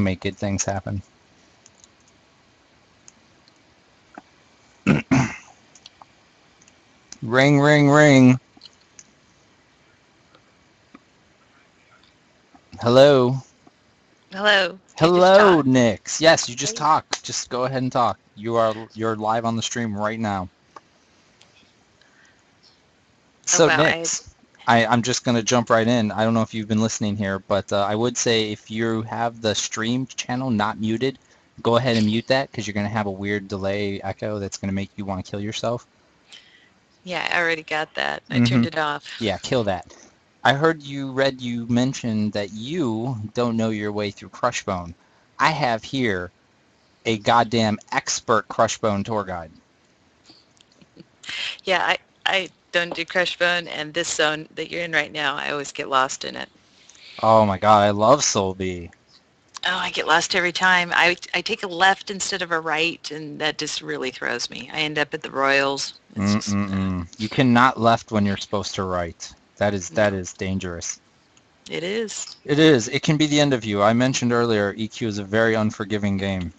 make good things happen. Ring, ring, ring. Hello. Hello. Do you just Hello, talk? Nix. Yes, you just Hey. talk. Just go ahead and talk. You're live on the stream right now. Oh So wow. Nix, I'm just gonna jump right in. I don't know if you've been listening here, but I would say if you have the stream channel not muted, go ahead and mute that because you're gonna have a weird delay echo that's gonna make you want to kill yourself. Yeah, I already got that. I Mm-hmm. turned it off. Yeah, kill that. I heard you mentioned that you don't know your way through Crushbone. I have here a goddamn expert Crushbone tour guide. Yeah, I don't do Crushbone, and this zone that you're in right now, I always get lost in it. Oh my god, I love Soul B. Oh, I get lost every time. I take a left instead of a right, and that just really throws me. I end up at the Royals. It's just You cannot left when you're supposed to right. That no. is dangerous. It is. It is. It can be the end of you. I mentioned earlier, EQ is a very unforgiving game.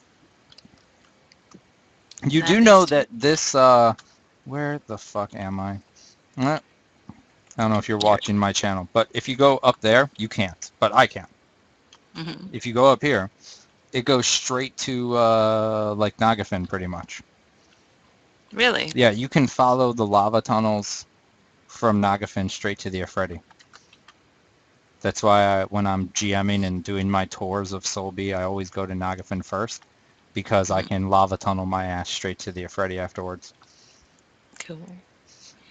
You That do makes know two. that this, where the fuck am I? I don't know if you're Here. watching my channel, but if you go up there, you can't, but I can. Hmm. If you go up here, it goes straight to like Nagafin pretty much. Really? Yeah, you can follow the lava tunnels from Nagafin straight to the Efreeti. That's why when I'm GMing and doing my tours of Soul B, I always go to Nagafin first because I Hmm. can lava tunnel my ass straight to the Efreeti afterwards. Cool.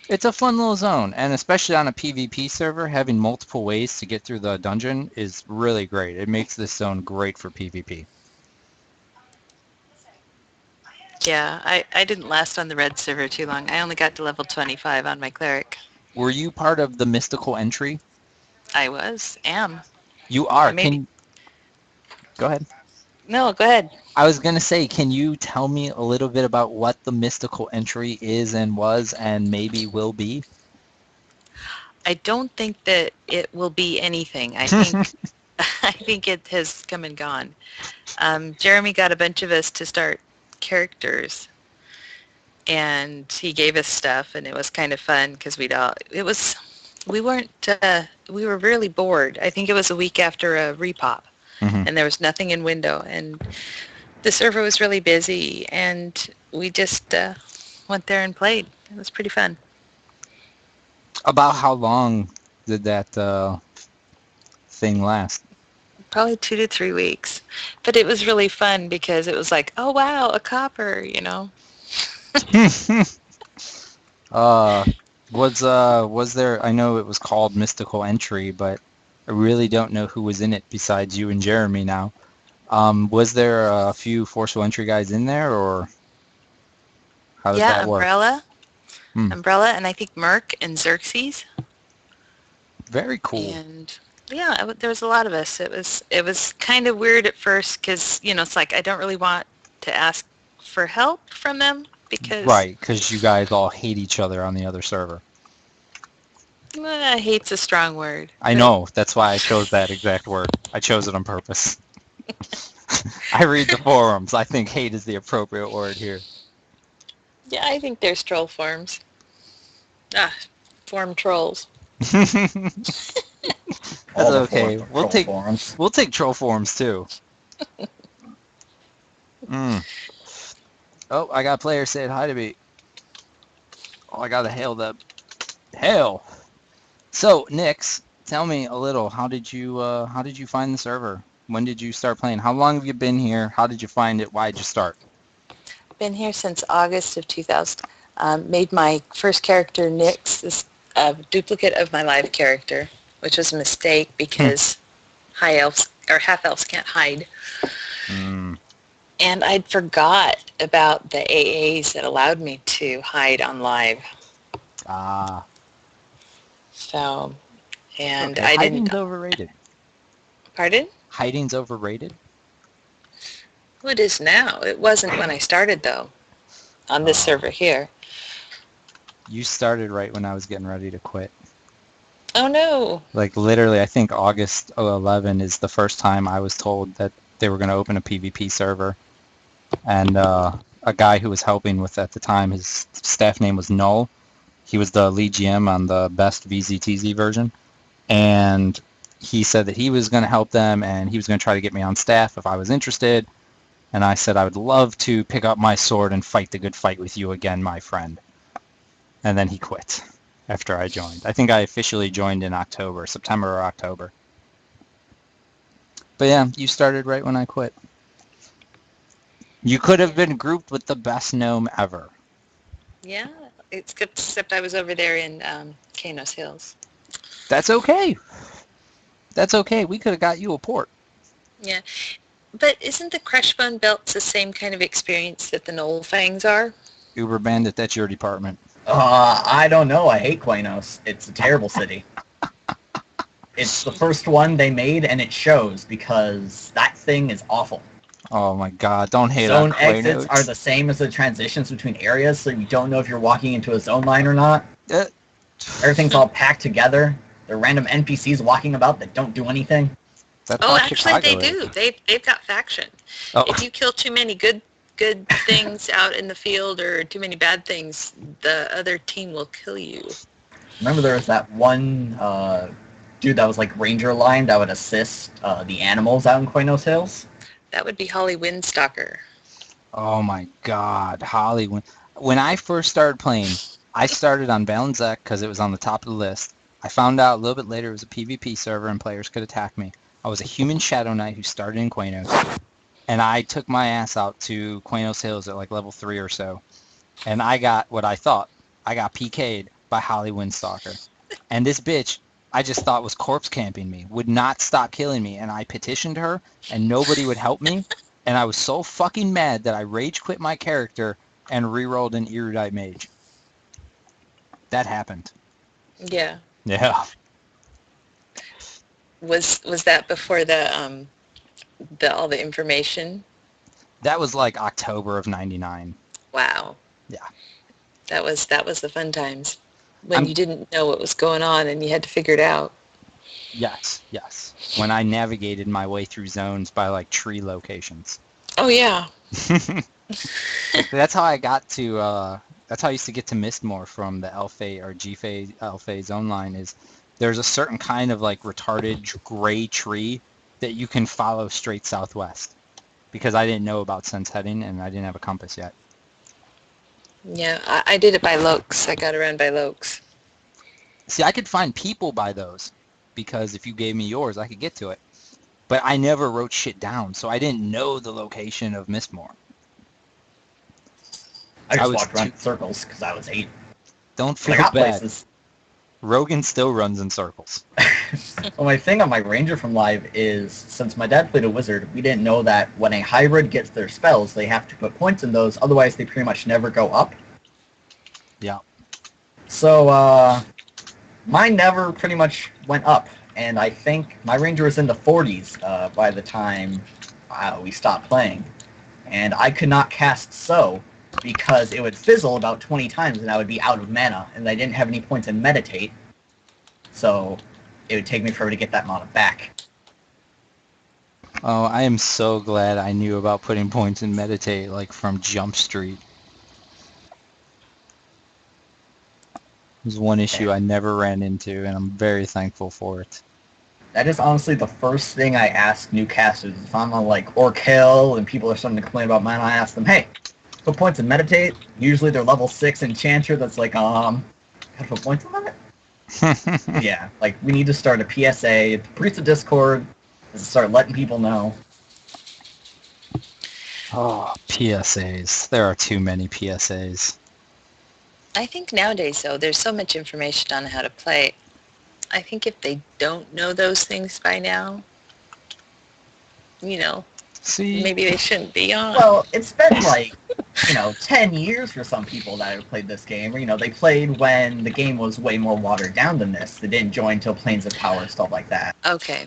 It's a fun little zone, and especially on a PvP server, having multiple ways to get through the dungeon is really great. It makes this zone great for PvP. Yeah, I didn't last on the red server too long. I only got to level 25 on my cleric. Were you part of the mystical entry? Am. You I are. maybe. Go ahead. No, go ahead. I was gonna say, can you tell me a little bit about what the mystical entry is and was and maybe will be? I don't think that it will be anything. I think I think it has come and gone. Jeremy got a bunch of us to start characters, and he gave us stuff, and it was kind of fun because we weren't we were really bored. I think it was a week after a repop, hmm and there was nothing in window, and the server was really busy, and we just went there and played. It was pretty fun. About how long did that thing last? Probably 2 to 3 weeks, but it was really fun because it was like, oh wow, a copper, you know. uh, was there? I know it was called Mystical Entry, but I really don't know who was in it besides you and Jeremy now. Was there a few Forceful Entry guys in there, or how did Yeah, that work? Umbrella, Hmm. and I think Merc and Xerxes, Very cool. and yeah, there was a lot of us. It was kind of weird at first because it's like I don't really want to ask for help from them because Right, because you guys all hate each other on the other server. hate's a strong word, I but know, that's why I chose that exact word. I chose it on purpose. I read the forums. I think hate is the appropriate word here. yeah, I think there's troll forms. Ah, form trolls. That's All the okay. troll forums. We'll take troll forums too. Mm. Oh, I got players saying hi to me. Oh, I gotta hail them. Hail. So, Nix, tell me a little. How did you find the server? When did you start playing? How long have you been here? How did you find it? Why did you start? Been here since August of 2000. Made my first character, Nyx, this duplicate of my live character, which was a mistake Hmm. because high elves or half elves can't hide. Mm. And I'd forgot about the AAs that allowed me to hide on live. Ah. So, It's and okay. I didn't. Hiding's overrated. Pardon? Hiding's overrated? Well, it is now. It wasn't when I started though. On this Oh. server here. You started right when I was getting ready to quit. Oh no. Like literally, I think August 11 is the first time I was told that they were going to open a PvP server, and a guy who was helping with at the time, his staff name was Null. He was the lead GM on the best VZTZ version, and he said that he was going to help them, and he was going to try to get me on staff if I was interested. And I said I would love to pick up my sword and fight the good fight with you again, my friend. And then he quit after I joined. I think I officially joined in September or October. But yeah, you started right when I quit. You could have been grouped with the best gnome ever. Yeah, except I was over there in Kanos Hills. That's okay. That's okay. We could have got you a port. Yeah, but isn't the Crushbone Belts the same kind of experience that the Knoll Fangs are? Uberbandit, that's your department. I don't know. I hate Quanos. It's a terrible city. It's the first one they made, and it shows because that thing is awful. Oh my god, don't hate Zone on exits Quanos. are the same as the transitions between areas, so you don't know if you're walking into a zone line or not. Everything's all packed together. There are random NPCs walking about that don't do anything. That's Oh, how actually, Chicago they is. do. They've got faction. Oh. If you kill too many good things out in the field or too many bad things, the other team will kill you. Remember there was that one dude that was like Ranger Line that would assist the animals out in Quanos Hills? That would be Holly Windstalker. Oh my god, Holly. When I first started playing, I started on Valenczek because it was on the top of the list. I found out a little bit later it was a PvP server and players could attack me. I was a human Shadow Knight who started in Quanos. And I took my ass out to Quanos Hills at like level 3 or so. And I got what I thought. I got PK'd by Holly Windstalker. And this bitch, I just thought was corpse camping me, would not stop killing me. And I petitioned her, and nobody would help me. And I was so fucking mad that I rage quit my character and rerolled an Erudite Mage. That happened. Yeah. Yeah. Was that before the all the information? That was like October of 99. Wow. Yeah. That was the fun times when you didn't know what was going on and you had to figure it out. Yes. When I navigated my way through zones by like tree locations. Oh yeah. That's how I got to that's how I used to get to Mistmore from the Elfay or Gfay Elfay zone line. Is there's a certain kind of like retarded gray tree that you can follow straight southwest, because I didn't know about sense heading and I didn't have a compass yet. Yeah, I did it by Lokes. I got around by Lokes. See, I could find people by those, because if you gave me yours, I could get to it. But I never wrote shit down, so I didn't know the location of Mistmore. I just walked around in circles because I was 8. Don't I feel got bad. places. Rogan still runs in circles. Well, my thing on my Ranger from Live is, since my dad played a wizard, we didn't know that when a hybrid gets their spells, they have to put points in those, otherwise they pretty much never go up. Yeah. So, mine never pretty much went up, and I think my Ranger was in the 40s by the time we stopped playing. And I could not cast So, because it would fizzle about 20 times and I would be out of mana, and I didn't have any points in Meditate. So it would take me forever to get that mana back. Oh, I am so glad I knew about putting points in Meditate, like from Jump Street. There's one issue I never ran into, and I'm very thankful for it. That is honestly the first thing I ask new casters. If I'm on like Orc Hill and people are starting to complain about mana, I ask them, hey, put points in Meditate. Usually they're level 6 enchanter that's like, gotta put points in that? Yeah, like we need to start a PSA, priest of Discord, and start letting people know. Oh, PSAs. There are too many PSAs. I think nowadays, though, there's so much information on how to play. I think if they don't know those things by now, See? maybe they shouldn't be on. Well, it's been like, 10 years for some people that have played this game. Or, they played when the game was way more watered down than this. They didn't join till Planes of Power, stuff like that. Okay.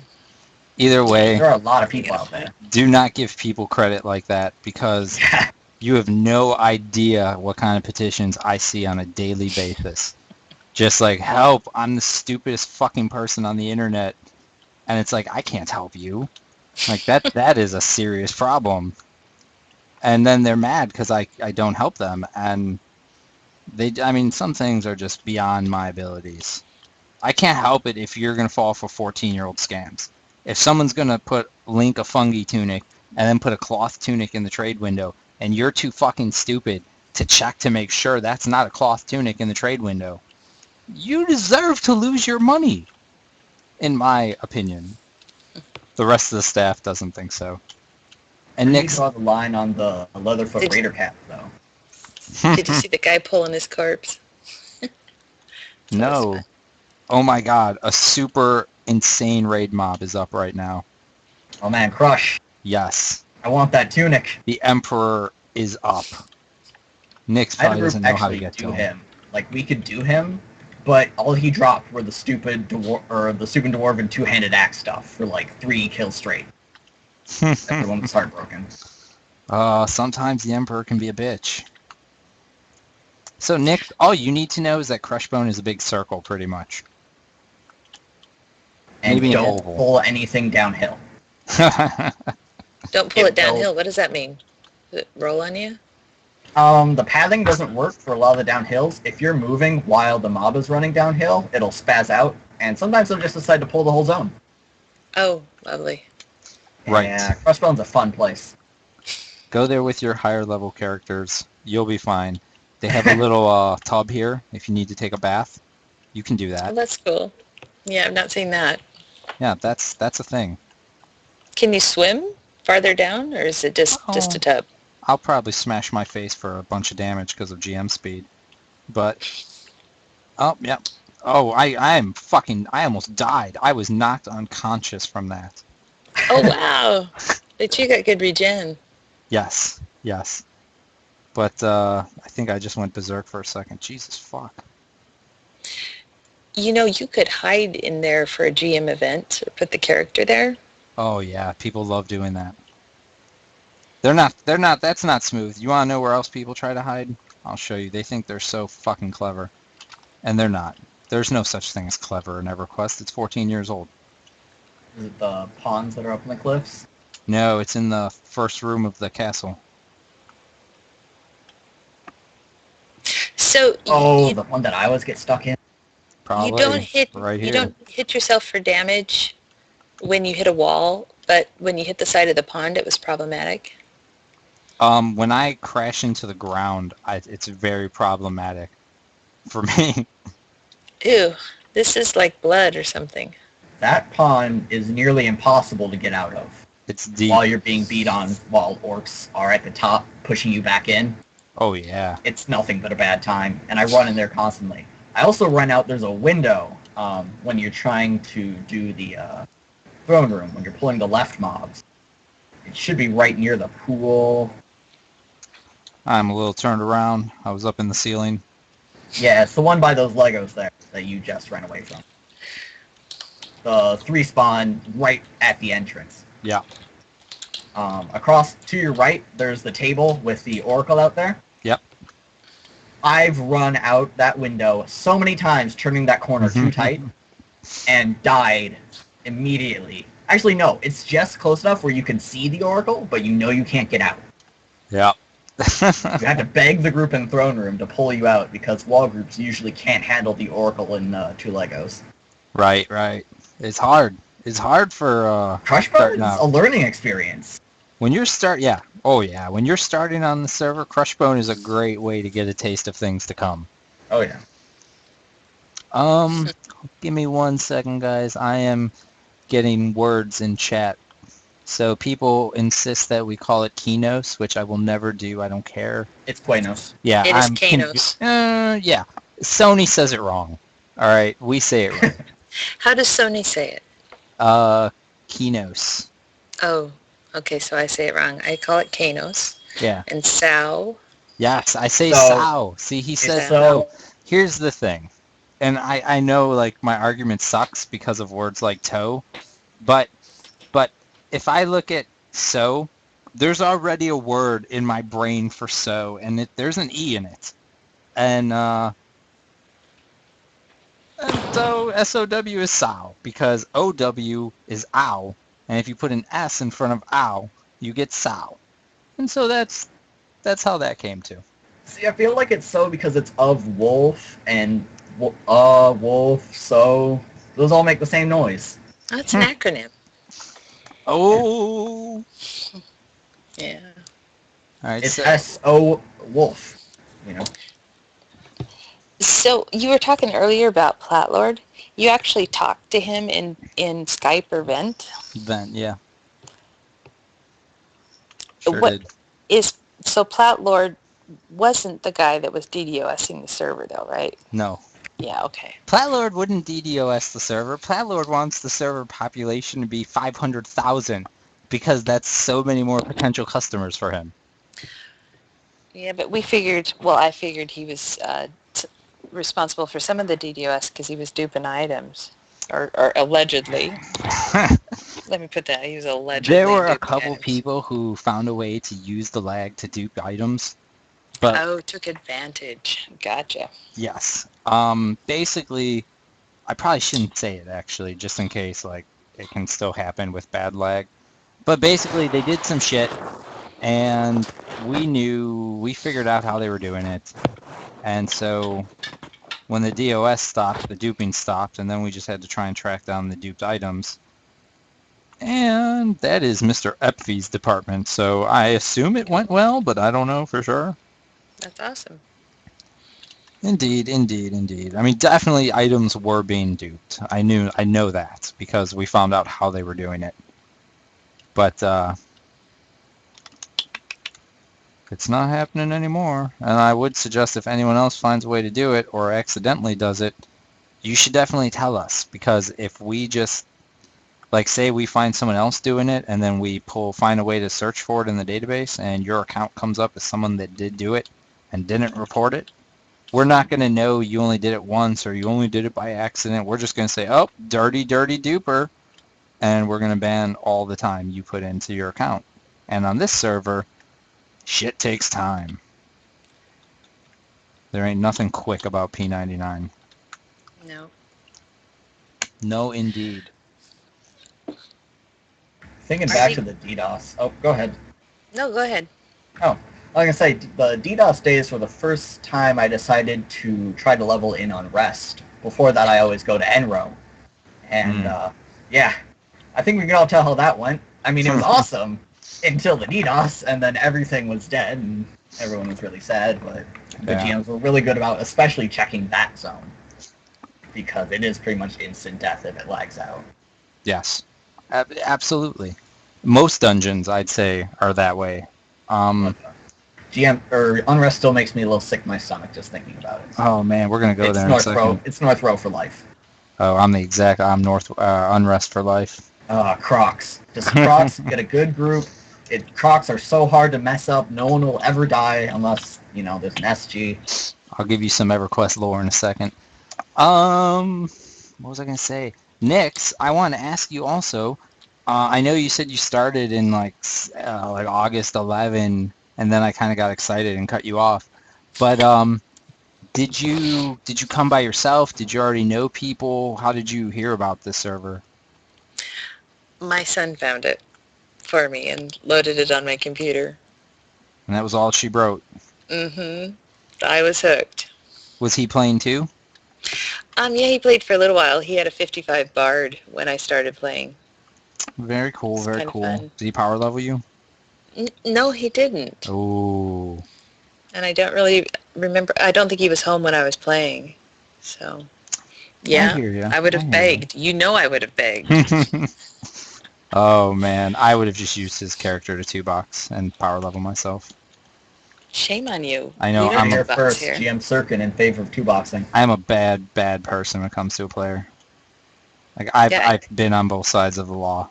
Either way, There are a lot of people out there. do not give people credit like that, because you have no idea what kind of petitions I see on a daily basis. Just like, help, I'm the stupidest fucking person on the internet. And it's like, I can't help you. Like that is a serious problem. And then they're mad because I don't help them, and I mean, some things are just beyond my abilities. I can't help it if you're gonna fall for 14-year-old scams. If someone's gonna put Link a fungi tunic and then put a cloth tunic in the trade window, and you're too fucking stupid to check to make sure that's not a cloth tunic in the trade window, you deserve to lose your money, in my opinion. The rest of the staff doesn't think so. And Where do you Nick's draw the line on the Leatherfoot Did- Raider cap, though? Did you see the guy pulling his corpse? That was no. fun. Oh my god, a super insane raid mob is up right now. Oh man, Crush. Yes. I want that tunic. The Emperor is up. Nyx I had a probably group doesn't know how to actually get do to him. him. Like, we could do him, but all he dropped were the stupid dwarven two-handed axe stuff for like 3 kills straight. Everyone was heartbroken. Sometimes the Emperor can be a bitch. So Nick, all you need to know is that Crushbone is a big circle, pretty much. And Maybe an don't oval. pull anything downhill. Don't pull It it downhill. What does that mean? Does it roll on you? The pathing doesn't work for a lot of the downhills. If you're moving while the mob is running downhill, it'll spaz out, and sometimes they'll just decide to pull the whole zone. Oh, lovely. Right. Yeah, Crossbone's a fun place. Go there with your higher level characters. You'll be fine. They have a little tub here if you need to take a bath. You can do Oh, that. that's cool. Yeah, I've not seen that. Yeah, that's a thing. Can you swim farther down, or is it just a Oh. tub? I'll probably smash my face for a bunch of damage because of GM speed. But, oh, yeah. Oh, I almost died. I was knocked unconscious from that. Oh, wow. But you got good regen. Yes, yes. But I think I just went berserk for a second. Jesus fuck. You know, you could hide in there for a GM event, or put the character there. Oh yeah, people love doing that. That's not smooth. You wanna know where else people try to hide? I'll show you. They think they're so fucking clever. And they're not. There's no such thing as clever in EverQuest. It's 14 years old. Is it the pawns that are up on the cliffs? No, it's in the first room of the castle. So Oh, you, the one that I always get stuck in? Probably you don't hit right you here. don't hit yourself for damage when you hit a wall, but when you hit the side of the pond, it was problematic. When I crash into the ground, it's very problematic for me. Ew, this is like blood or something. That pond is nearly impossible to get out of It's deep. while you're being beat on while orcs are at the top pushing you back in. Oh yeah. It's nothing but a bad time, and I run in there constantly. I also run out, there's a window when you're trying to do the throne room, when you're pulling the left mobs. It should be right near the pool. I'm a little turned around. I was up in the ceiling. Yeah, it's the one by those Legos there that you just ran away from. The 3 spawn right at the entrance. Yeah. Across to your right, there's the table with the oracle out there. Yep. I've run out that window so many times, turning that corner too tight, and died immediately. Actually, no, it's just close enough where you can see the oracle, but you know you can't get out. Yeah. You have to beg the group in throne room to pull you out because wall groups usually can't handle the oracle in 2 Legos. Right. It's hard. It's hard for Crushbone starting is out. a learning experience. When you're when you're starting on the server, Crushbone is a great way to get a taste of things to come. Oh yeah. Give me 1 second, guys. I am getting words in chat. So people insist that we call it Kinos, which I will never do. I don't care. It's Quanos. Yeah, It is I'm Kanos. yeah. Sony says it wrong. All right, we say it right. How does Sony say it? Kinos. Oh, okay, so I say it wrong. I call it Kanos. Yeah. And Sao. Yes, I say So- Sao. See, he says so- no. Here's the thing, and I know like my argument sucks because of words like toe, but if I look at so, there's already a word in my brain for so, and there's an E in it, and so SOW is Sao because OW is ow, And if you put an S in front of ow, you get sow. And so that's how that came to. See, I feel like it's so because it's of wolf and wolf, so those all make the same noise. That's an acronym. Oh. Yeah. All right. It's So S-O wolf, you know. So you were talking earlier about Platlord. You actually talked to him in Skype or Vent. then, yeah. Sure What did. is so Platlord wasn't the guy that was DDoSing the server though, right? No. Yeah, okay. Platlord wouldn't DDoS the server. Platlord wants the server population to be 500,000 because that's so many more potential customers for him. Yeah, but I figured he was responsible for some of the DDoS because he was duping items, or allegedly. Let me put that. He was allegedly There were a duping couple items. people who found a way to use the lag to dupe items, but Oh, took advantage. Gotcha. yes. Basically, I probably shouldn't say it actually, just in case like it can still happen with bad lag. But basically, they did some shit, and we figured out how they were doing it, and so when the DOS stopped, the duping stopped, and then we just had to try and track down the duped items. And that is Mr. Epfy's department, so I assume it went well, but I don't know for sure. That's awesome. Indeed, indeed, indeed. I mean, definitely items were being duped. I know that because we found out how they were doing it. But it's not happening anymore. And I would suggest if anyone else finds a way to do it or accidentally does it, you should definitely tell us, because if we just like say we find someone else doing it and then we find a way to search for it in the database and your account comes up as someone that did do it and didn't report it, we're not going to know you only did it once or you only did it by accident. We're just going to say, oh, dirty, dirty duper. And we're going to ban all the time you put into your account. And on this server, shit takes time. There ain't nothing quick about P99. No. No, indeed. Thinking Are back they- to the DDoS. Oh, go ahead. No, go ahead. Oh, like I say, the DDoS days were the first time I decided to try to level in on Rest. Before that, I always go to Enro. And, yeah, I think we can all tell how that went. I mean, it was awesome until the DDoS, and then everything was dead, and everyone was really sad, but the Yeah. GMs were really good about especially checking that zone. Because it is pretty much instant death if it lags out. Yes. Absolutely. Most dungeons, I'd say, are that way. GM or Unrest still makes me a little sick to my stomach just thinking about it. Oh man, we're gonna go It's there in a North second. Row. It's North Row for life. Oh, I'm North Unrest for life. Crocs. Just Crocs. Get a good group. Crocs are so hard to mess up. No one will ever die unless there's an SG. I'll give you some EverQuest lore in a second. What was I gonna say? Nyx, I want to ask you also. I know you said you started in like August 11, and then I kind of got excited and cut you off. But did you come by yourself? Did you already know people? How did you hear about this server? My son found it for me and loaded it on my computer. And that was all she wrote. Mm-hmm. I was hooked. Was he playing too? Yeah, he played for a little while. He had a 55 Bard when I started playing. Very cool, It's very kind of cool. fun. Did he power level you? No, he didn't. Oh. And I don't really remember. I don't think he was home when I was playing. So, yeah, I hear ya. I would I have hear begged. I would have begged. ya. Oh man, I would have just used his character to 2-box and power level myself. Shame on you. I know, We don't I'm Here do box first, here. GM Sirken in favor of 2-boxing. I'm a bad person when it comes to a player. Like I've Yeah. been on both sides of the law.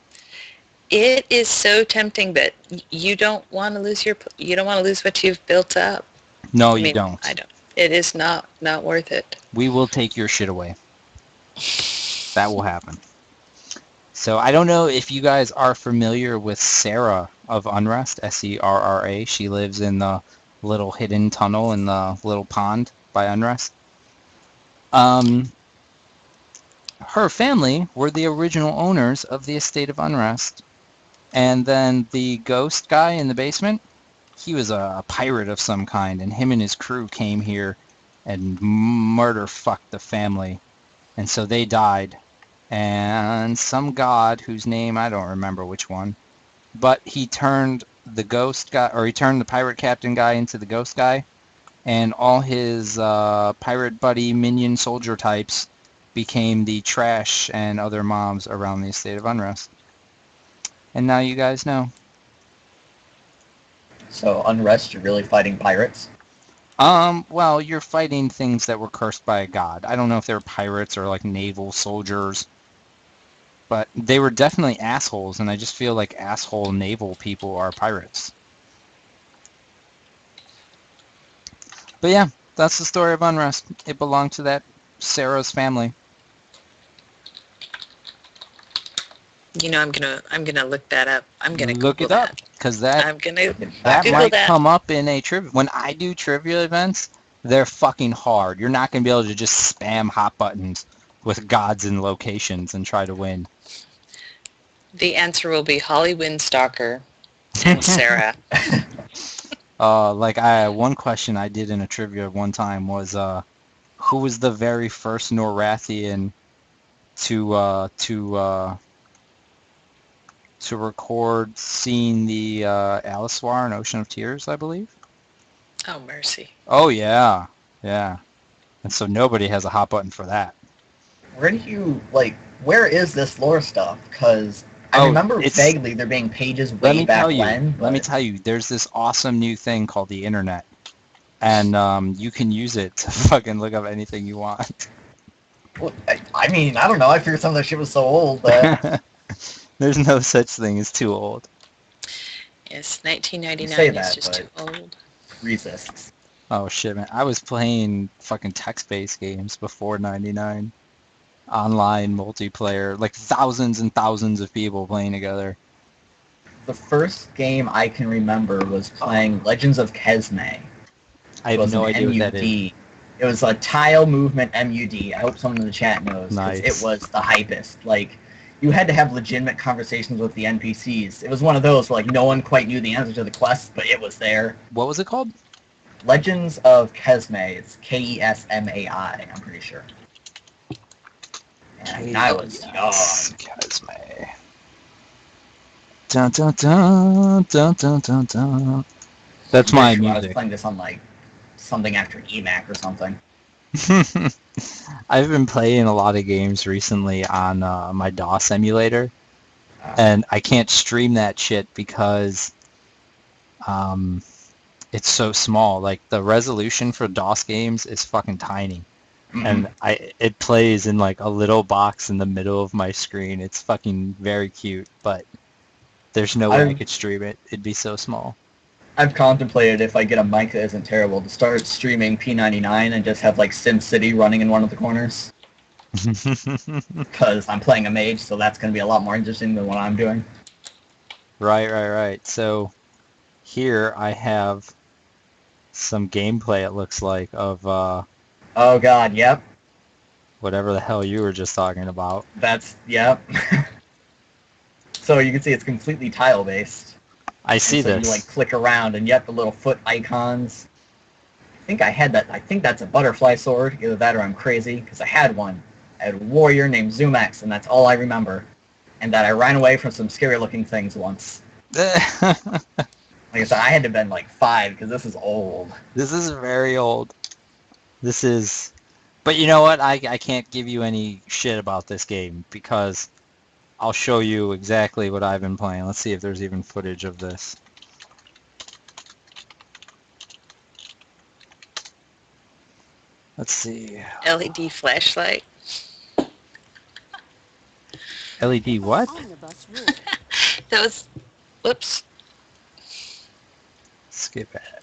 It is so tempting, but you don't want to lose what you've built up. No, I you mean, don't. I don't. It is not worth it. We will take your shit away. That will happen. So I don't know if you guys are familiar with Sarah of Unrest, Serra. She lives in the little hidden tunnel in the little pond by Unrest. her family were the original owners of the Estate of Unrest. And then the ghost guy in the basement, he was a pirate of some kind, and him and his crew came here and murder fucked the family. And so they died. And some god whose name I don't remember which one, but he turned the ghost guy, or he turned the pirate captain guy into the ghost guy, and all his pirate buddy minion soldier types became the trash and other mobs around the Estate of Unrest. And now you guys know. So Unrest, you're really fighting pirates? Well, you're fighting things that were cursed by a god. I don't know if they were pirates or like naval soldiers, but they were definitely assholes, and I just feel like asshole naval people are pirates. But yeah, that's the story of Unrest. It belonged to that Sarah's family. You know, I'm gonna look that up. I'm gonna Look Google it up, that. because that I'm gonna that Google might that. come up in a trivia. When I do trivia events, they're fucking hard. You're not gonna be able to just spam hot buttons with gods and locations and try to win. The answer will be Holly Windstalker and Sarah. Like one question I did in a trivia one time was, who was the very first Norathian to record seeing the Aliswar in Ocean of Tears, I believe? Oh, mercy. Oh yeah, yeah. And so nobody has a hot button for that. Where is this lore stuff? Because I remember vaguely there being pages way back when. Let me tell you, there's this awesome new thing called the internet. And you can use it to fucking look up anything you want. Well, I mean, I don't know. I figured some of that shit was so old that... There's no such thing as too old. Yes, 1999 say is that, just too old. Resists. Oh shit, man. I was playing fucking text-based games before 99. Online multiplayer, like thousands and thousands of people playing together. The first game I can remember was playing Legends of Kesme. I have no idea what that is. It was a tile movement MUD. I hope someone in the chat knows. Nice. It was the hypest. Like, you had to have legitimate conversations with the NPCs. It was one of those where, like, no one quite knew the answer to the quest, but it was there. What was it called? Legends of Kesme. It's Kesmai, I'm pretty sure. And I was young. Kesme. Dun dun dun dun dun dun dun. That's my music. I was playing this on, like, something after EMAC or something. I've been playing a lot of games recently on my DOS emulator, and I can't stream that shit because it's so small. Like, the resolution for DOS games is fucking tiny. Mm-hmm. And it plays in like a little box in the middle of my screen. It's fucking very cute, but there's no way I could stream it. It'd be so small. I've contemplated, if I get a mic that isn't terrible, to start streaming P99 and just have like SimCity running in one of the corners. Because I'm playing a mage, so that's going to be a lot more interesting than what I'm doing. Right. So here I have some gameplay, it looks like, of oh god, yep. whatever the hell you were just talking about. Yep. So you can see it's completely tile-based. I see this. You like click around, and yet the little foot icons. I think I had that. I think that's a butterfly sword. Either that or I'm crazy, because I had one. I had a warrior named Zumax, and that's all I remember. And that I ran away from some scary-looking things once. Like I said, I had to have been like 5, because this is old. This is very old. This is... But you know what? I can't give you any shit about this game, because I'll show you exactly what I've been playing. Let's see if there's even footage of this. Let's see. LED flashlight. LED what? That was... Whoops. Skip ad.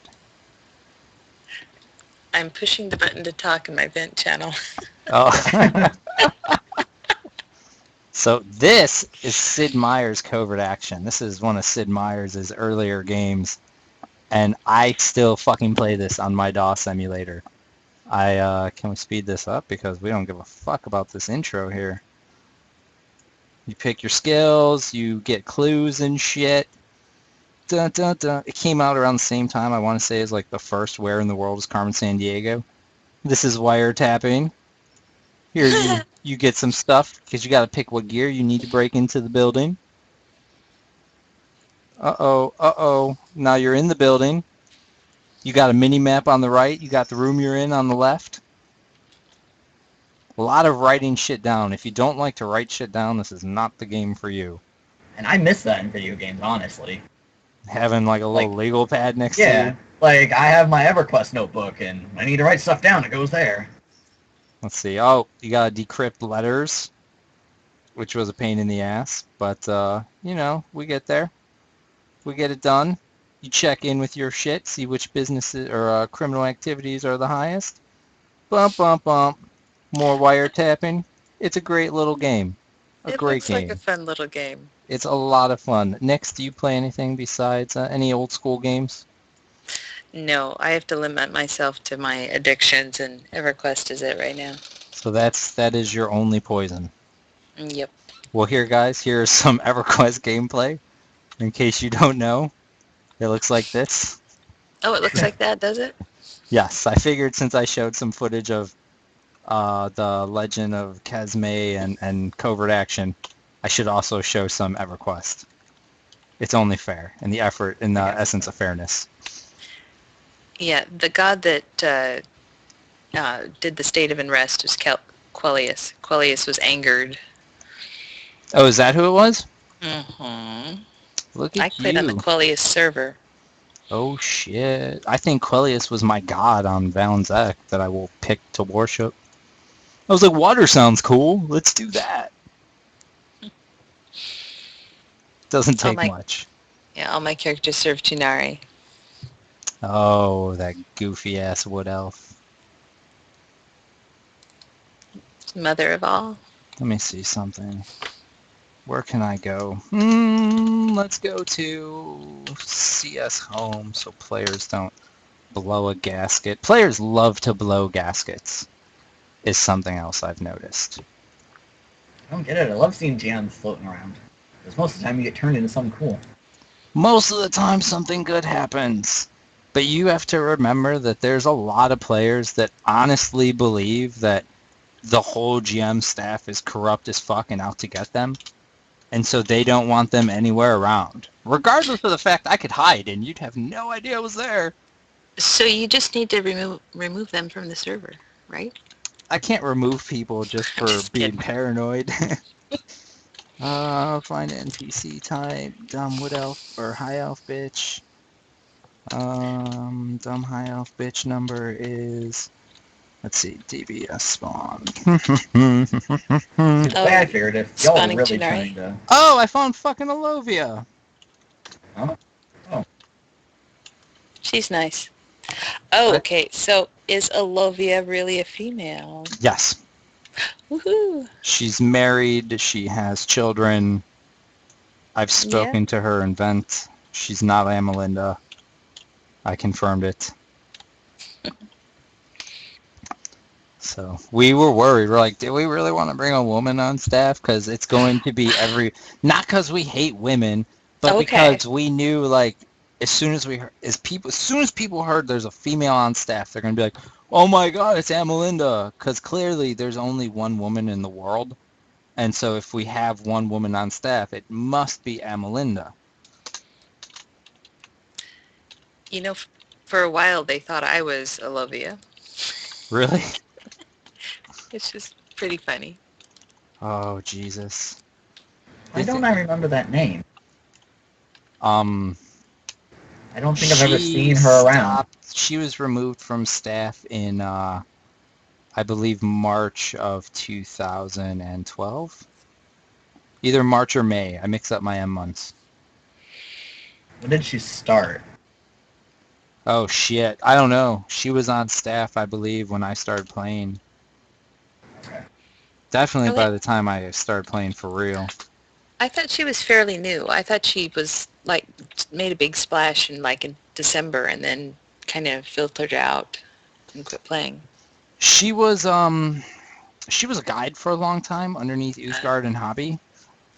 I'm pushing the button to talk in my vent channel. Oh. So this is Sid Meier's Covert Action. This is one of Sid Meier's earlier games, and I still fucking play this on my DOS emulator. Can we speed this up, because we don't give a fuck about this intro here. You pick your skills, you get clues and shit. Dun, dun, dun. It came out around the same time, I want to say, as like the first Where in the World is Carmen Sandiego. This is wiretapping. Here you get some stuff because you got to pick what gear you need to break into the building. Uh-oh. Now you're in the building. You got a mini map on the right. You got the room you're in on the left. A lot of writing shit down. If you don't like to write shit down, this is not the game for you. And I miss that in video games, honestly. Having like a little legal pad next to Yeah, you. like I have my EverQuest notebook, and I need to write stuff down. It goes there. Let's see. Oh, you gotta decrypt letters, which was a pain in the ass. But, you know, we get there. We get it done. You check in with your shit, see which businesses or criminal activities are the highest. Bump, bump, bump. More wiretapping. It's a great little game. A It great looks game. like a fun little game. It's a lot of fun. Next, do you play anything besides any old school games? No, I have to limit myself to my addictions, and EverQuest is it right now. So that is your only poison. Yep. Well, here, guys, here's some EverQuest gameplay. In case you don't know, it looks like this. Oh, it looks like that, does it? Yes, I figured since I showed some footage of the Legend of Kesme and Covert Action, I should also show some EverQuest. It's only fair, in the essence of fairness. Yeah, the god that did the State of Unrest was Quellius. Quellius was angered. Oh, is that who it was? Mm-hmm. Look at I played on the Quellius server. Oh shit. I think Quellius was my god on Valen's Ek that I will pick to worship. I was like, water sounds cool. Let's do that. Doesn't take much. Yeah, all my characters serve Tunari. Oh, that goofy ass wood elf. Mother of all. Let me see something. Where can I go? Let's go to CS Home so players don't blow a gasket. Players love to blow gaskets, is something else I've noticed. I don't get it. I love seeing gems floating around. Because most of the time you get turned into something cool. Most of the time something good happens. But you have to remember that there's a lot of players that honestly believe that the whole GM staff is corrupt as fuck and out to get them. And so they don't want them anywhere around. Regardless of the fact I could hide and you'd have no idea I was there. So you just need to remove them from the server, right? I can't remove people just for being paranoid. Find NPC type, dumb wood elf or high elf bitch. Dumb high elf bitch number is, let's see, DBS spawn. The way I figured if y'all were really Tunari. trying to... Oh, I found fucking Alovia. Huh? Oh. She's nice. Oh, okay. So is Alovia really a female? Yes. Woohoo! She's married. She has children. I've spoken to her in Vent. She's not Amalinda. I confirmed it. So we were worried. We're like, do we really want to bring a woman on staff? Because it's going to be not because we hate women, but because we knew, like, as soon as people heard there's a female on staff, they're going to be like, oh my god, it's Amalinda. Because clearly there's only one woman in the world. And so if we have one woman on staff, it must be Amalinda. You know, for a while they thought I was Alovia. Really? It's just pretty funny. Oh, Jesus. Why don't I remember that name? I don't think I've ever seen her around. She was removed from staff in, I believe, March of 2012. Either March or May. I mix up my M months. When did she start? Oh, shit. I don't know. She was on staff, I believe, when I started playing. Okay. Definitely by the time I started playing for real. I thought she was fairly new. I thought she was, like, made a big splash in December and then kind of filtered out and quit playing. She was a guide for a long time underneath Uthgard and Hobby.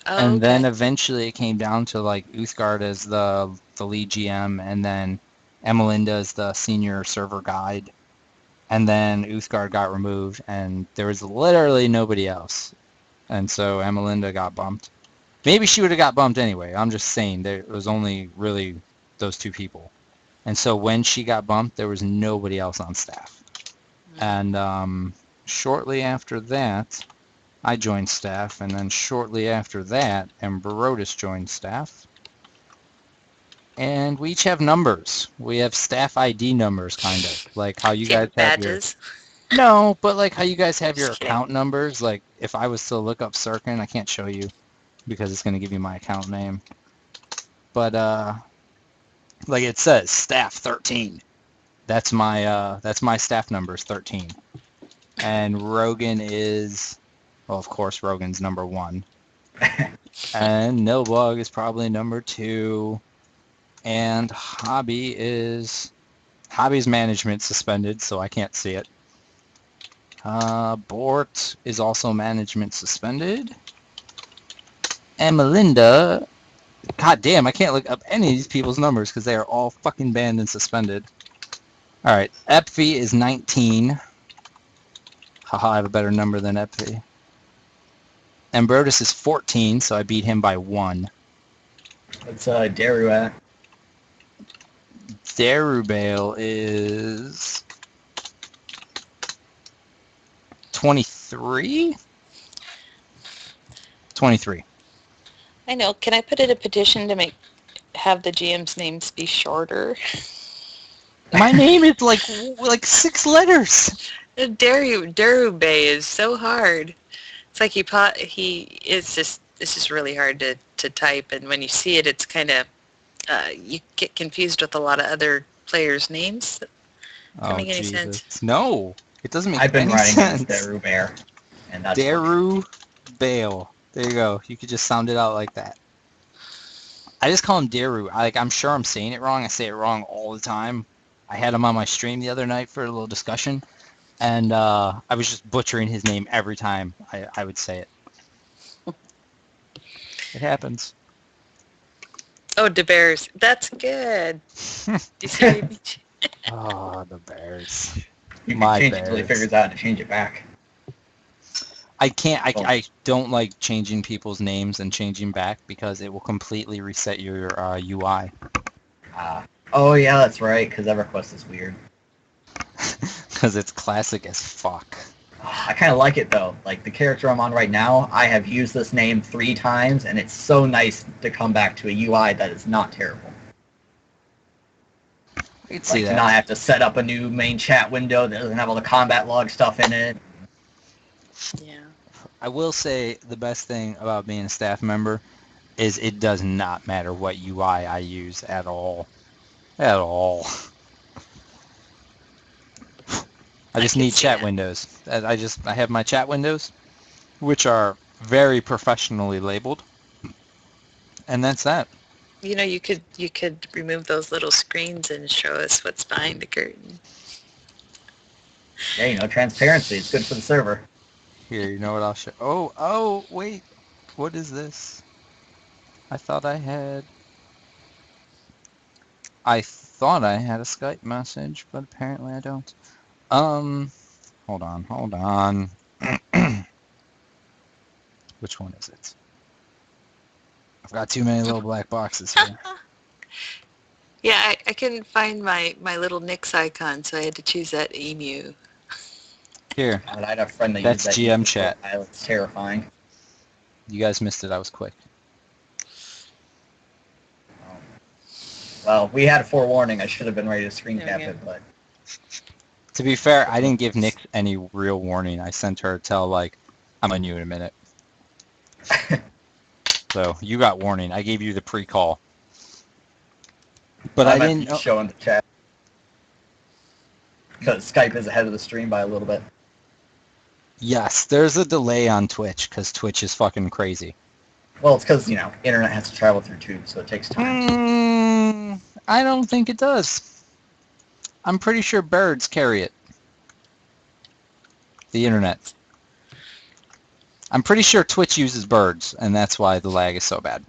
Oh, And then okay. eventually it came down to like Uthgard as the lead GM, and then Emelinda as the senior server guide. And then Uthgard got removed, and there was literally nobody else. And so Emelinda got bumped. Maybe she would have got bumped anyway. I'm just saying there was only really those two people. And so when she got bumped, there was nobody else on staff. And shortly after that, I joined staff, and then shortly after that, Barotis joined staff. And we each have numbers. We have staff ID numbers, kind of, like how you Do you guys have have your... badges? No, but like how you guys have your Just kidding. account numbers. Like if I was to look up Sirken, I can't show you because it's going to give you my account name. But like it says staff 13. That's my staff number is 13. And Rogan is, well, of course, Rogan's number 1. And Nilbog is probably number 2. And Hobby's management suspended, so I can't see it. Bort is also management suspended. And Melinda, god damn, I can't look up any of these people's numbers because they are all fucking banned and suspended. Alright, Epfi is 19. Haha, I have a better number than Epfi. Ambrotis is 14, so I beat him by 1. What's Daru at? Darubale is 23? 23. I know. Can I put in a petition to have the GM's names be shorter? My name is like 6 letters. Derube is so hard. It's like it's just really hard to type, and when you see it, it's kind of you get confused with a lot of other players' names. Doesn't make any sense. No, it doesn't make I've been any writing sense. Daru Bear, and that's Daru Bale. There you go. You could just sound it out like that. I just call him Daru. I'm sure I'm saying it wrong. I say it wrong all the time. I had him on my stream the other night for a little discussion, and I was just butchering his name every time I would say it. It happens. Oh, the Bears. That's good. You see? Oh, the Bears. You can My change it until he Bears. figures out how to change it back. I can't. I don't like changing people's names and changing back because it will completely reset your UI. Oh yeah, that's right, because EverQuest is weird. Because it's classic as fuck. I kind of like it though. Like the character I'm on right now, I have used this name 3 times, and it's so nice to come back to a UI that is not terrible. I can see Like to that. not have to set up a new main chat window that doesn't have all the combat log stuff in it. Yeah. I will say the best thing about being a staff member is it does not matter what UI I use at all. At all. I just can need see chat that. windows. I have my chat windows, which are very professionally labeled, and that's that. You know, you could remove those little screens and show us what's behind the curtain. Yeah, transparency. It's good for the server. Here, you know what I'll show? Oh, wait. What is this? I thought I had a Skype message, but apparently I don't. Hold on. Which one is it? I've got too many little black boxes here. Yeah, I couldn't find my little Nix icon, so I had to choose that emu. Here, God, I had a friend that That's used that GM user chat. profile. It's terrifying. you guys missed it. I was quick. Well, we had a forewarning. I should have been ready to screen There cap we go. it, but To be fair, I didn't give Nick any real warning. I sent her to tell, like, I'm on you in a minute. So, you got warning. I gave you the pre-call. But I might didn't be know... showing the chat because Skype is ahead of the stream by a little bit. Yes, there's a delay on Twitch, because Twitch is fucking crazy. Well, it's because internet has to travel through tube, so it takes time. I don't think it does. I'm pretty sure birds carry it. The internet. I'm pretty sure Twitch uses birds, and that's why the lag is so bad.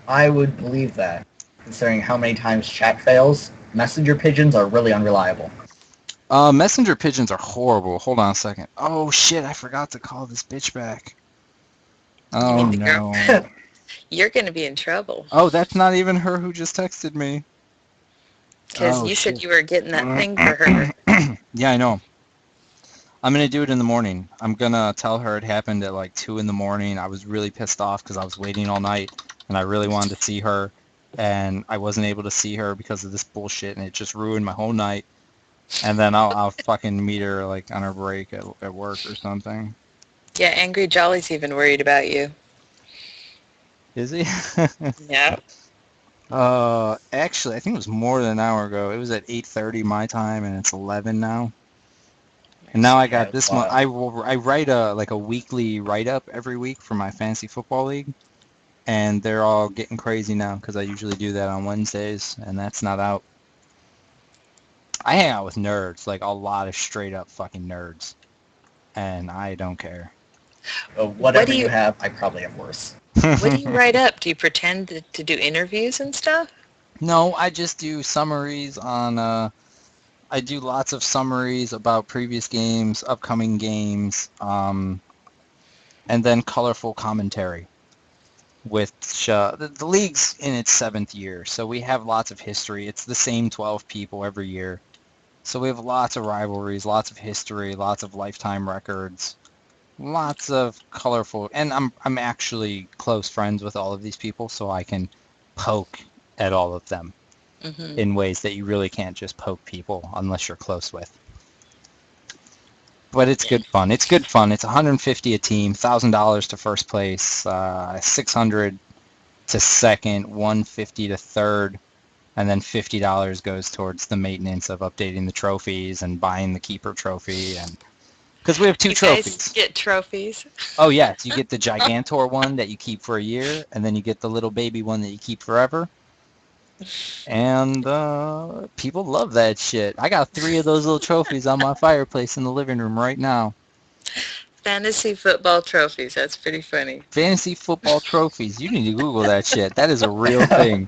I would believe that, considering how many times chat fails. Messenger pigeons are really unreliable. Messenger pigeons are horrible. Hold on a second. Oh shit, I forgot to call this bitch back. You Oh mean the girl? no. You're going to be in trouble. Oh, that's not even her who just texted me. Because Oh, you said shit. you were getting that thing for her. Yeah, I know. I'm going to do it in the morning. I'm going to tell her it happened at like 2 in the morning. I was really pissed off because I was waiting all night and I really wanted to see her. And I wasn't able to see her because of this bullshit, and it just ruined my whole night. And then I'll fucking meet her like on her break at work or something. Yeah, Angry Jolly's even worried about you. Is he? Yeah. Actually, I think it was more than an hour ago. It was at 8:30 my time, and it's 11 now. And now I Yeah, got this one. I write a weekly write-up every week for my fantasy football league, and they're all getting crazy now because I usually do that on Wednesdays, and that's not out. I hang out with nerds, like a lot of straight up fucking nerds, and I don't care. Whatever you have, I probably have worse. What do you write up? Do you pretend to do interviews and stuff? No, I just do summaries on. I do lots of summaries about previous games, upcoming games, and then colorful commentary. With the league's in its 7th year, so we have lots of history. It's the same 12 people every year, so we have lots of rivalries, lots of history, lots of lifetime records, lots of colorful. And I'm actually close friends with all of these people, so I can poke at all of them Mm-hmm. in ways that you really can't just poke people unless you're close with. But it's good fun. It's good fun. It's $150 a team, $1,000 to first place, $600 to second, $150 to third, and then $50 goes towards the maintenance of updating the trophies and buying the keeper trophy, and because we have two You trophies. guys get trophies? Oh yes, you get the Gigantor one that you keep for a year, and then you get the little baby one that you keep forever. And people love that shit. I got 3 of those little trophies on my fireplace in the living room right now. Fantasy football trophies. That's pretty funny. Fantasy football trophies. You need to Google that shit. That is a real thing.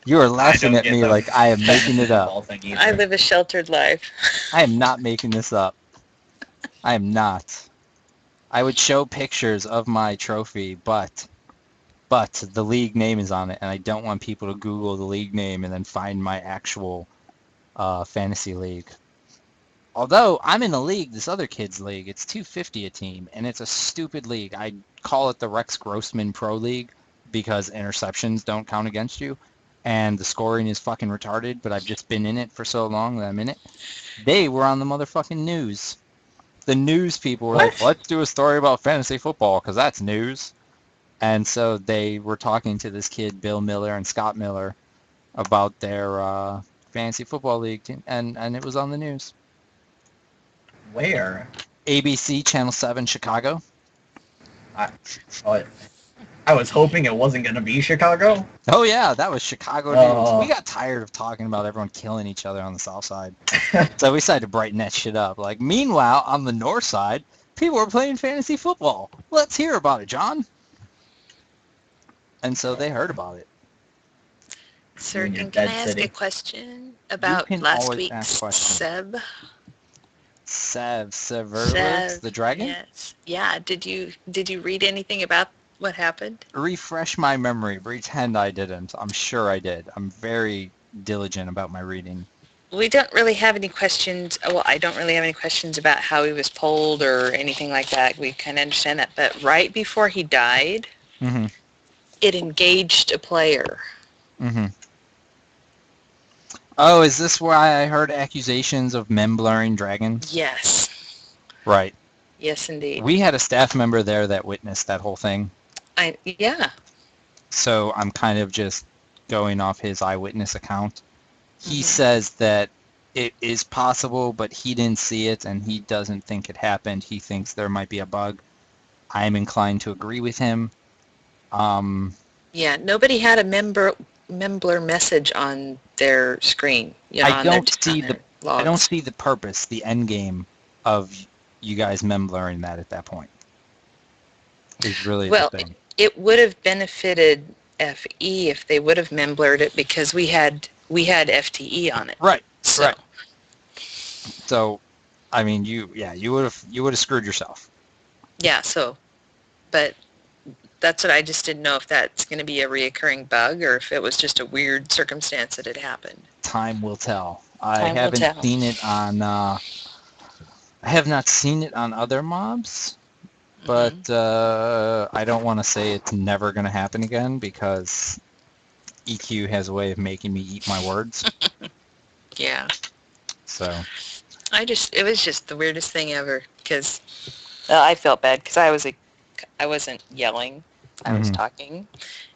You are laughing at me like I am making it up. I live a sheltered life. I am not making this up. I am not. I would show pictures of my trophy, but the league name is on it, and I don't want people to Google the league name and then find my actual fantasy league. Although I'm in a league, this other kid's league, it's $250 a team, and it's a stupid league. I call it the Rex Grossman Pro League because interceptions don't count against you, and the scoring is fucking retarded, but I've just been in it for so long that I'm in it. They were on the motherfucking news. The news people were like, let's do a story about fantasy football because that's news. And so they were talking to this kid, Bill Miller and Scott Miller, about their fantasy football league team, and it was on the news. Where? ABC Channel 7 Chicago. I was hoping it wasn't going to be Chicago. Oh yeah, that was Chicago news. We got tired of talking about everyone killing each other on the south side. So we decided to brighten that shit up. Like, meanwhile, on the north side, people are playing fantasy football. Let's hear about it, John. And so they heard about it. Sirken, can I ask a question about last week's Seb? Severus, the dragon? Yes. Yeah. Did you read anything about what happened? Refresh my memory. Pretend I didn't. I'm sure I did. I'm very diligent about my reading. We don't really have any questions. Well, I don't really have any questions about how he was pulled or anything like that. We kind of understand that. But right before he died, it engaged a player. Oh, is this why I heard accusations of mem-blurring dragons? Yes. Right. Yes, indeed. We had a staff member there that witnessed that whole thing. Yeah. So I'm kind of just going off his eyewitness account. He says that it is possible, but he didn't see it, and he doesn't think it happened. He thinks there might be a bug. I'm inclined to agree with him. Yeah, nobody had a Membler message on their screen. I don't see the purpose, the end game of you guys memblurring that at that point. is really Well, the thing. it would have benefited FE if they would have memblurred it because we had FTE on it. Right. So, Right. So, I mean, you would have screwed yourself. yeah, but that's what I just didn't know if that's going to be a reoccurring bug or if it was just a weird circumstance that had happened. Time will tell. I Time will haven't tell. seen it on. I have not seen it on other mobs, but I don't want to say it's never going to happen again because EQ has a way of making me eat my words. Yeah. So. It was just the weirdest thing ever because I felt bad because I wasn't yelling. I was talking,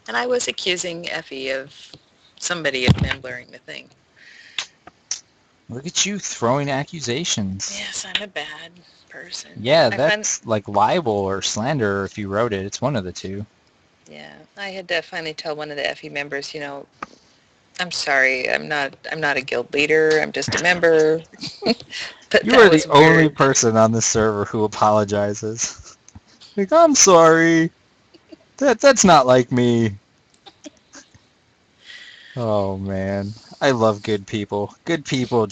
and I was accusing Effie of somebody of membluring the thing. Look at you throwing accusations. Yes, I'm a bad person. Yeah, that's like libel or slander if you wrote it. It's one of the two. Yeah, I had to finally tell one of the FE members, I'm sorry, I'm not a guild leader. I'm just a member. But You that are was the only weird. person on the server who apologizes. Like, I'm sorry. That's not like me. Oh man, I love good people. Good people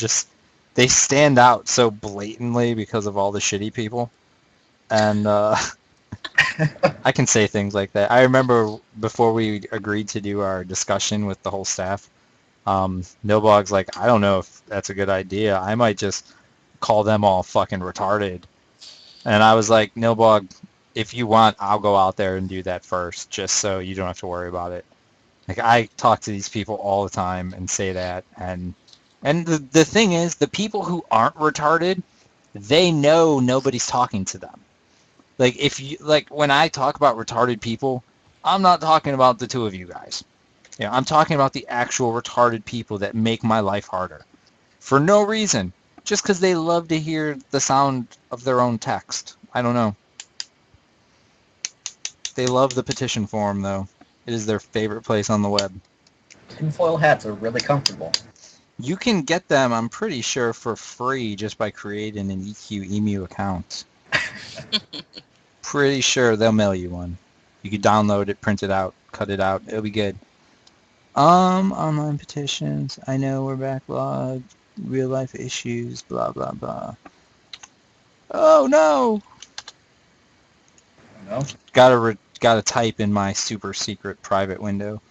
they stand out so blatantly because of all the shitty people. And I can say things like that. I remember before we agreed to do our discussion with the whole staff, Nobog's like, I don't know if that's a good idea. I might just call them all fucking retarded. And I was like, Nobog, if you want, I'll go out there and do that first, just so you don't have to worry about it. Like, I talk to these people all the time and say that. And the thing is, the people who aren't retarded, they know nobody's talking to them. Like, when I talk about retarded people, I'm not talking about the two of you guys. Yeah, I'm talking about the actual retarded people that make my life harder. For no reason. Just because they love to hear the sound of their own text. I don't know. They love the petition forum, though. It is their favorite place on the web. Tinfoil hats are really comfortable. You can get them, I'm pretty sure, for free just by creating an EQ Emu account. Pretty sure they'll mail you one. You can download it, print it out, cut it out. It'll be good. Online petitions. I know we're backlogged. Real life issues. Blah blah blah. Oh no! No? Gotta type in my super secret private window.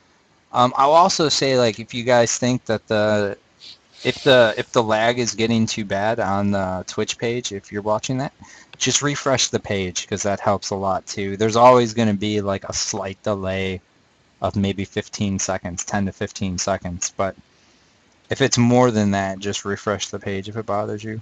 I'll also say, like, if you guys think that if the lag is getting too bad on the Twitch page, if you're watching that, just refresh the page because that helps a lot too. There's always going to be like a slight delay of maybe 15 seconds, 10 to 15 seconds, but if it's more than that, just refresh the page if it bothers you.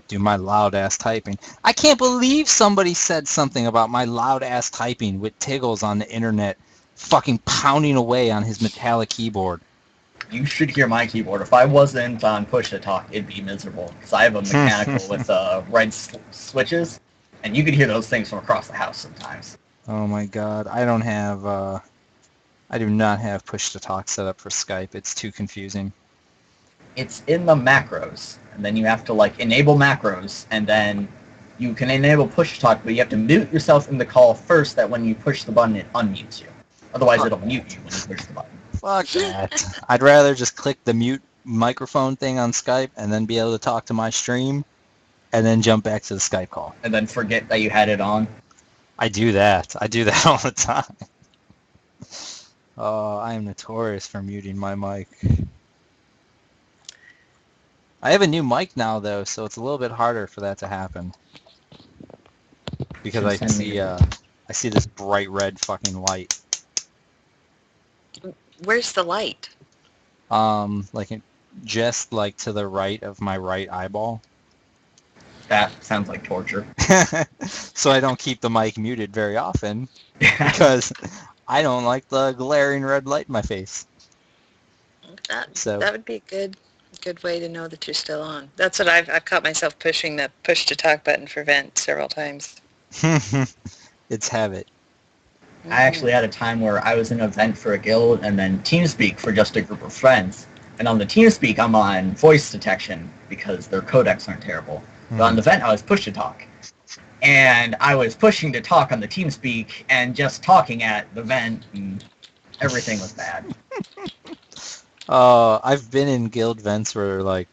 Do my loud ass typing. I can't believe somebody said something about my loud ass typing with Tiggles on the internet fucking pounding away on his metallic keyboard. You should hear my keyboard. If I wasn't on push-to-talk, it'd be miserable. Because I have a mechanical with red switches, and you could hear those things from across the house sometimes. Oh my god, I do not have push-to-talk set up for Skype. It's too confusing. It's in the macros, and then you have to like enable macros, and then you can enable push-to-talk, but you have to mute yourself in the call first, that when you push the button, it unmutes you. Otherwise, it'll mute you when you push the button. Fuck that. I'd rather just click the mute microphone thing on Skype and then be able to talk to my stream and then jump back to the Skype call. And then forget that you had it on. I do that. I do that all the time. Oh, I am notorious for muting my mic. I have a new mic now, though, so it's a little bit harder for that to happen. Because I see this bright red fucking light. Where's the light? Just like to the right of my right eyeball. That sounds like torture. So I don't keep the mic muted very often because I don't like the glaring red light in my face. That would be a good way to know that you're still on. That's what I've caught myself pushing the push to talk button for vent several times. It's habit. I actually had a time where I was in an event for a guild and then TeamSpeak for just a group of friends. And on the TeamSpeak, I'm on voice detection because their codecs aren't terrible. But on the vent, I was push to talk. And I was pushing to talk on the TeamSpeak and just talking at the vent, and everything was bad. I've been in guild vents where, like,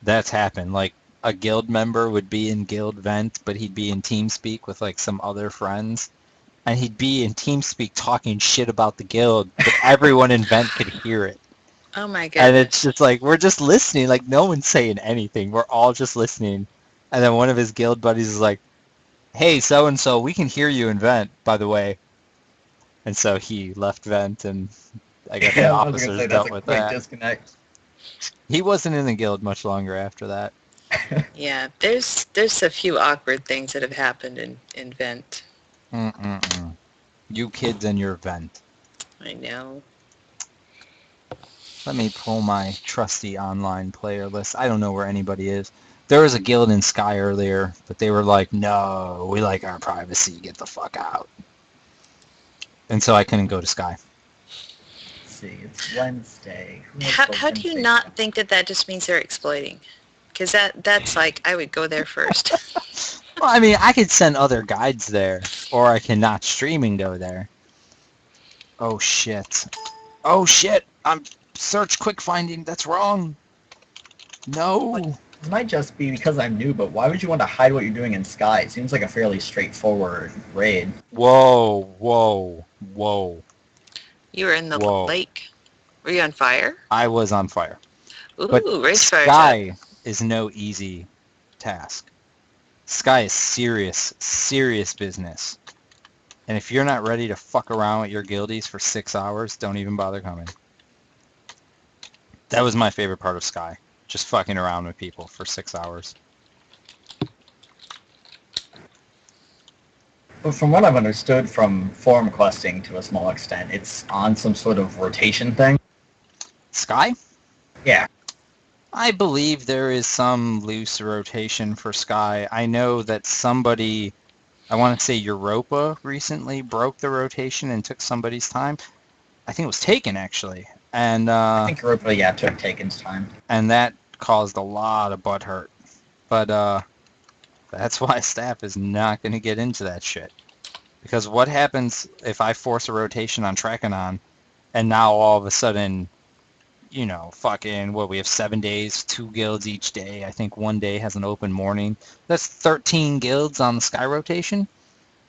that's happened. Like, a guild member would be in guild vent, but he'd be in TeamSpeak with, like, some other friends. And he'd be in TeamSpeak talking shit about the guild, but everyone in vent could hear it. Oh my And goodness. it's just like, we're just listening. Like, no one's saying anything. We're all just listening. And then one of his guild buddies is like, hey, so-and-so, we can hear you in vent, by the way. And so he left vent, and I guess the I was going to officers say, that's dealt a with quick that. disconnect. He wasn't in the guild much longer after that. Yeah, there's a few awkward things that have happened in Vent. Mm-mm-mm. You kids and your vent. I know. Let me pull my trusty online player list. I don't know where anybody is. There was a guild in Sky earlier, but they were like, no, we like our privacy. Get the fuck out. And so I couldn't go to Sky. Let's see, it's Wednesday. How do you not think that just means they're exploiting? Because that's like, I would go there first. Well, I mean, I could send other guides there, or I can not stream and go there. Oh, shit. Oh, shit. I'm search quick finding. That's wrong. No. It might just be because I'm new, but why would you want to hide what you're doing in Sky? It seems like a fairly straightforward raid. Whoa, whoa, whoa. You were in the Whoa. lake. Were you on fire? I was on fire. Ooh, But race fire. Sky is no easy task. Sky is serious business. And if you're not ready to fuck around with your guildies for 6 hours, don't even bother coming. That was my favorite part of Sky. Just fucking around with people for 6 hours. But from what I've understood from forum questing to a small extent, it's on some sort of rotation thing. Sky? Yeah. I believe there is some loose rotation for Sky. I know that somebody, I want to say Europa recently broke the rotation and took somebody's time. I think it was Taken, actually. And I think Europa, took Taken's time. and that caused a lot of butt hurt. But that's why staff is not going to get into that shit. Because what happens if I force a rotation on Trakanon, and now all of a sudden, you know, fucking, we have 7 days, 2 guilds each day. I think one day has an open morning. That's 13 guilds on the Sky rotation.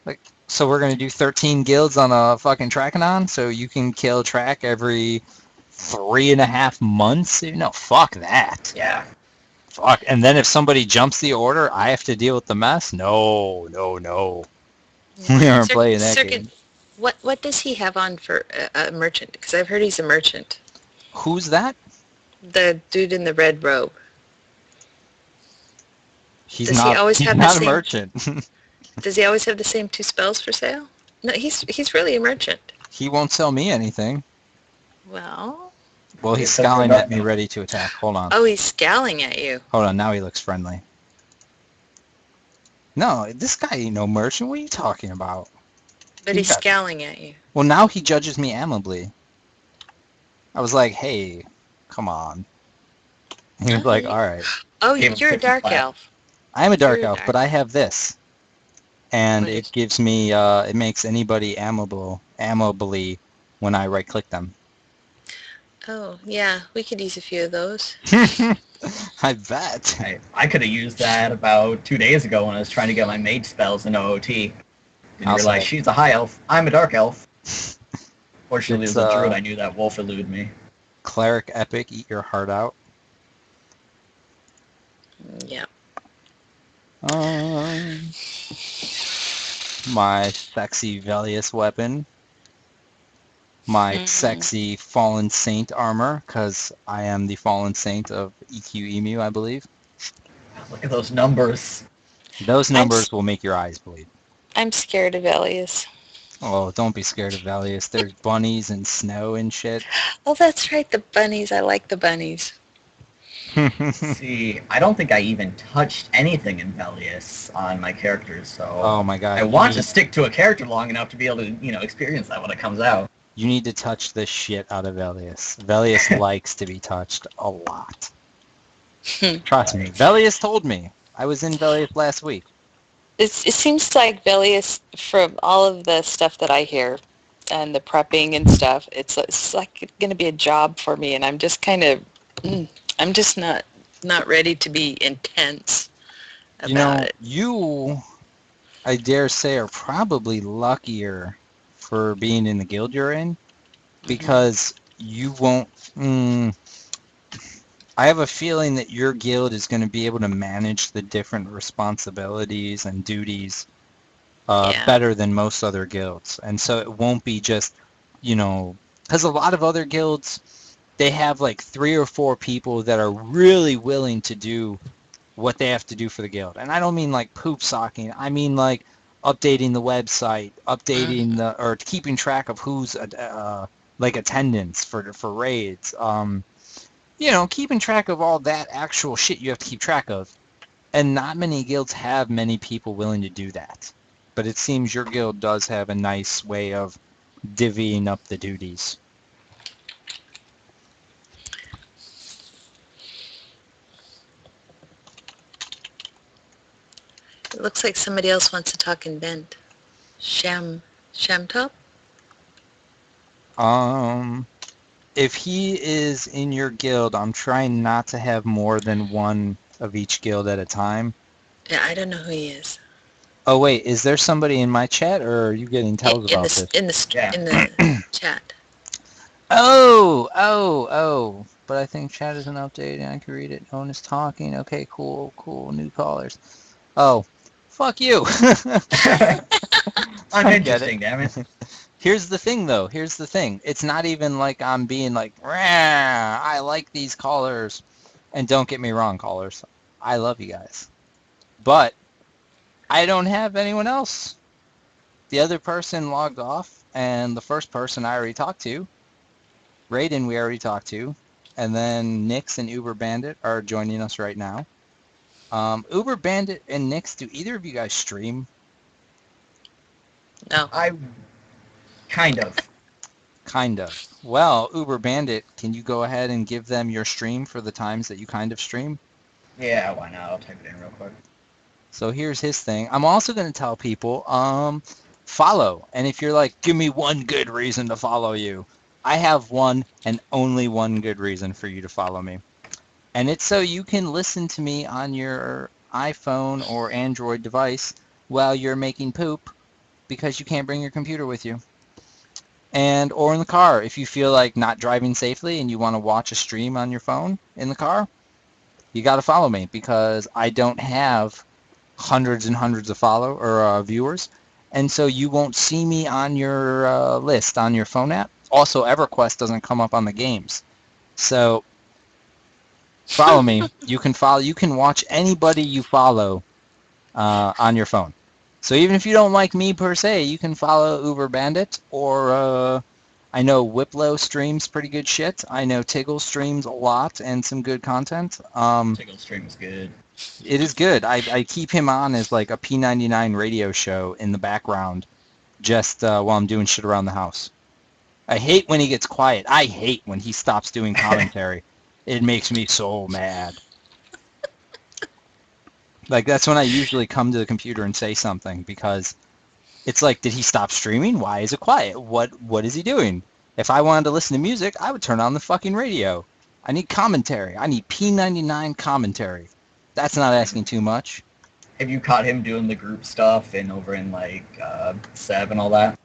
Like, so we're going to do 13 guilds on a fucking Trakanon, so you can kill Track every 3.5 months? No, fuck that. Yeah. Fuck. And then if somebody jumps the order, I have to deal with the mess? No. We aren't playing that Sirken, game. what does he have on for a merchant? Because I've heard he's a merchant. Who's that? The dude in the red robe. He's Does he not, always he's have the not a same- merchant. Does he always have the same 2 spells for sale? No, he's really a merchant. He won't sell me anything. Well, Well, he's Except for scowling that- at me, ready to attack. Hold on. oh, he's scowling at you. Hold on, now he looks friendly. No, this guy ain't no merchant. What are you talking about? But He he's got- scowling at you. Well, now he judges me amicably. I was like, hey, come on. He was like, all right. Oh, Gave him you're a 50 dark flat. elf. I am a dark You're a elf, dark but I have this. And What it is- gives me, it makes anybody amicably when I right-click them. Oh, yeah, we could use a few of those. I bet. I could have used that about 2 days ago when I was trying to get my mage spells in OOT. Didn't I'll realize say. she's a high elf. I'm a dark elf. Fortunately, It's, it was a druid. I knew that wolf elude me. Cleric Epic, eat your heart out. Yeah. My sexy Velius weapon. My sexy Fallen Saint armor, because I am the Fallen Saint of EQ Emu, I believe. Look at those numbers. Those numbers will make your eyes bleed. I'm scared of Elias. Oh, don't be scared of Velius. There's bunnies and snow and shit. Oh, that's right, the bunnies. I like the bunnies. See, I don't think I even touched anything in Velius on my characters, so Oh my god. I want to stick to a character long enough to be able to, experience that when it comes out. You need to touch the shit out of Velius. Velius likes to be touched a lot. Trust me. Velius told me. I was in Velius last week. It seems like Velius, from all of the stuff that I hear and the prepping and stuff, it's like going to be a job for me, and I'm just kind of, I'm just not ready to be intense about it. You, I dare say, are probably luckier for being in the guild you're in, because you won't. I have a feeling that your guild is going to be able to manage the different responsibilities and duties Yeah. better than most other guilds. And so it won't be just, because a lot of other guilds, they have like 3 or 4 people that are really willing to do what they have to do for the guild. And I don't mean like poop socking. I mean like updating the website, updating or keeping track of who's like attendance for raids. Keeping track of all that actual shit you have to keep track of. And not many guilds have many people willing to do that. But it seems your guild does have a nice way of divvying up the duties. It looks like somebody else wants to talk in Bend. Shamtop? If he is in your guild, I'm trying not to have more than one of each guild at a time. Yeah, I don't know who he is. Oh wait, is there somebody in my chat, or are you getting tells about this? In the chat. Oh. But I think chat isn't updated. I can read it. No one is talking. Okay, cool. New callers. Oh, fuck you. Uninteresting, damn it. Here's the thing, though. It's not even like I'm being like, rah, I like these callers. And don't get me wrong, callers. I love you guys. But I don't have anyone else. The other person logged off, and the first person I already talked to, Raiden, we already talked to, and then Nix and Uberbandit are joining us right now. Uberbandit and Nix, do either of you guys stream? No. I kind of. Kind of. Well, Uberbandit, can you go ahead and give them your stream for the times that you kind of stream? Yeah, why not? I'll type it in real quick. So here's his thing. I'm also going to tell people, follow. And if you're like, give me one good reason to follow you, I have one and only one good reason for you to follow me. And it's so you can listen to me on your iPhone or Android device while you're making poop because you can't bring your computer with you. Or in the car, if you feel like not driving safely and you want to watch a stream on your phone in the car, you got to follow me because I don't have hundreds and hundreds of viewers, and so you won't see me on your list on your phone app. Also, EverQuest doesn't come up on the games, so follow me. You can watch anybody you follow on your phone. So even if you don't like me per se, you can follow Uberbandit, or I know Whiplo streams pretty good shit. I know Tiggle streams a lot and some good content. Tiggle stream's good. It is good. I keep him on as like a P99 radio show in the background just while I'm doing shit around the house. I hate when he gets quiet. I hate when he stops doing commentary. It makes me so mad. Like, that's when I usually come to the computer and say something, because it's like, did he stop streaming? Why is it quiet? What is he doing? If I wanted to listen to music, I would turn on the fucking radio. I need commentary. I need P99 commentary. That's not asking too much. Have you caught him doing the group stuff and over in like Seb and all that?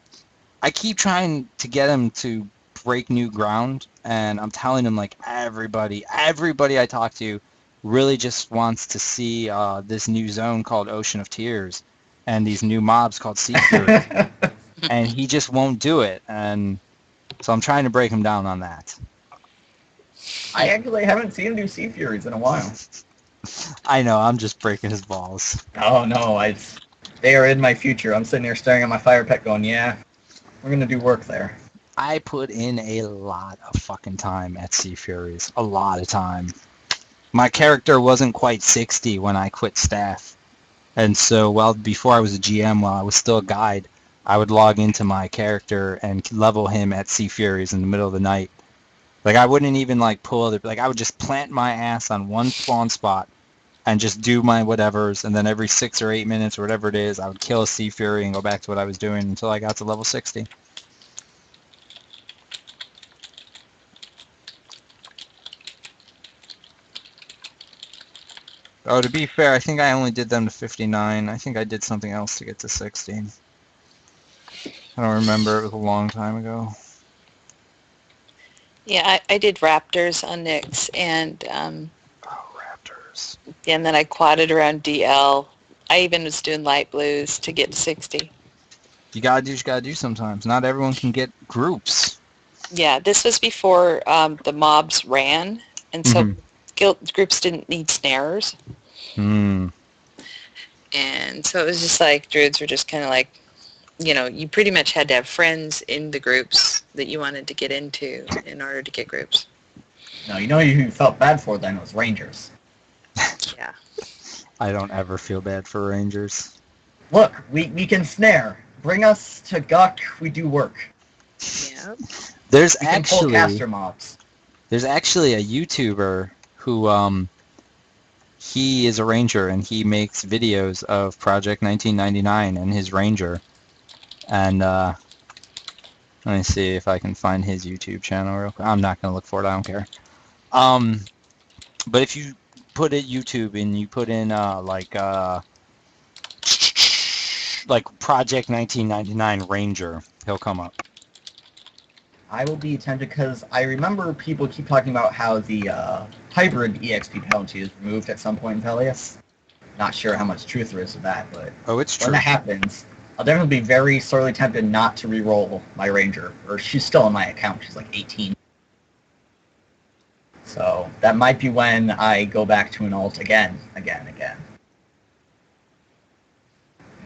I keep trying to get him to break new ground, and I'm telling him like everybody I talk to really just wants to see this new zone called Ocean of Tears and these new mobs called Sea Fury, and he just won't do it, and so I'm trying to break him down on that. I actually haven't seen him do Sea Furies in a while. I know, I'm just breaking his balls. Oh no, they are in my future. I'm sitting here staring at my fire pit going, yeah, we're going to do work there. I put in a lot of fucking time at Sea Furies. A lot of time. My character wasn't quite 60 when I quit staff. And so, before I was a GM, while I was still a guide, I would log into my character and level him at Sea Furies in the middle of the night. Like, I wouldn't even, like, pull other... Like, I would just plant my ass on one spawn spot and just do my whatevers, and then every 6 or 8 minutes or whatever it is, I would kill a Sea Fury and go back to what I was doing until I got to level 60. Oh, to be fair, I think I only did them to 59. I think I did something else to get to 60. I don't remember. It was a long time ago. Yeah, I did Raptors on Nyx, and Oh, Raptors. and then I quadded around DL. I even was doing light blues to get to 60. You gotta do what you gotta do sometimes. Not everyone can get groups. Yeah, this was before the mobs ran, and so guild groups didn't need snares. Hmm. And so it was just like druids were just kind of like, you know, you pretty much had to have friends in the groups that you wanted to get into in order to get groups. No, you know who you felt bad for then was Rangers. Yeah. I don't ever feel bad for Rangers. Look, we can snare. Bring us to Guk, we do work. Yeah. There's We can pull actually caster mobs. there's actually a YouTuber who he is a ranger and he makes videos of Project1999 and his ranger. And let me see if I can find his YouTube channel real quick. I'm not gonna look for it. I don't care. But if you put it YouTube and you put in like Project1999 Ranger, he'll come up. I will be tempted because I remember people keep talking about how the hybrid EXP penalty is removed at some point in Velius. Not sure how much truth there is to that, but Oh, it's when true. that happens, I'll definitely be very sorely tempted not to re-roll my Ranger. Or she's still on my account. She's like 18. So that might be when I go back to an alt again.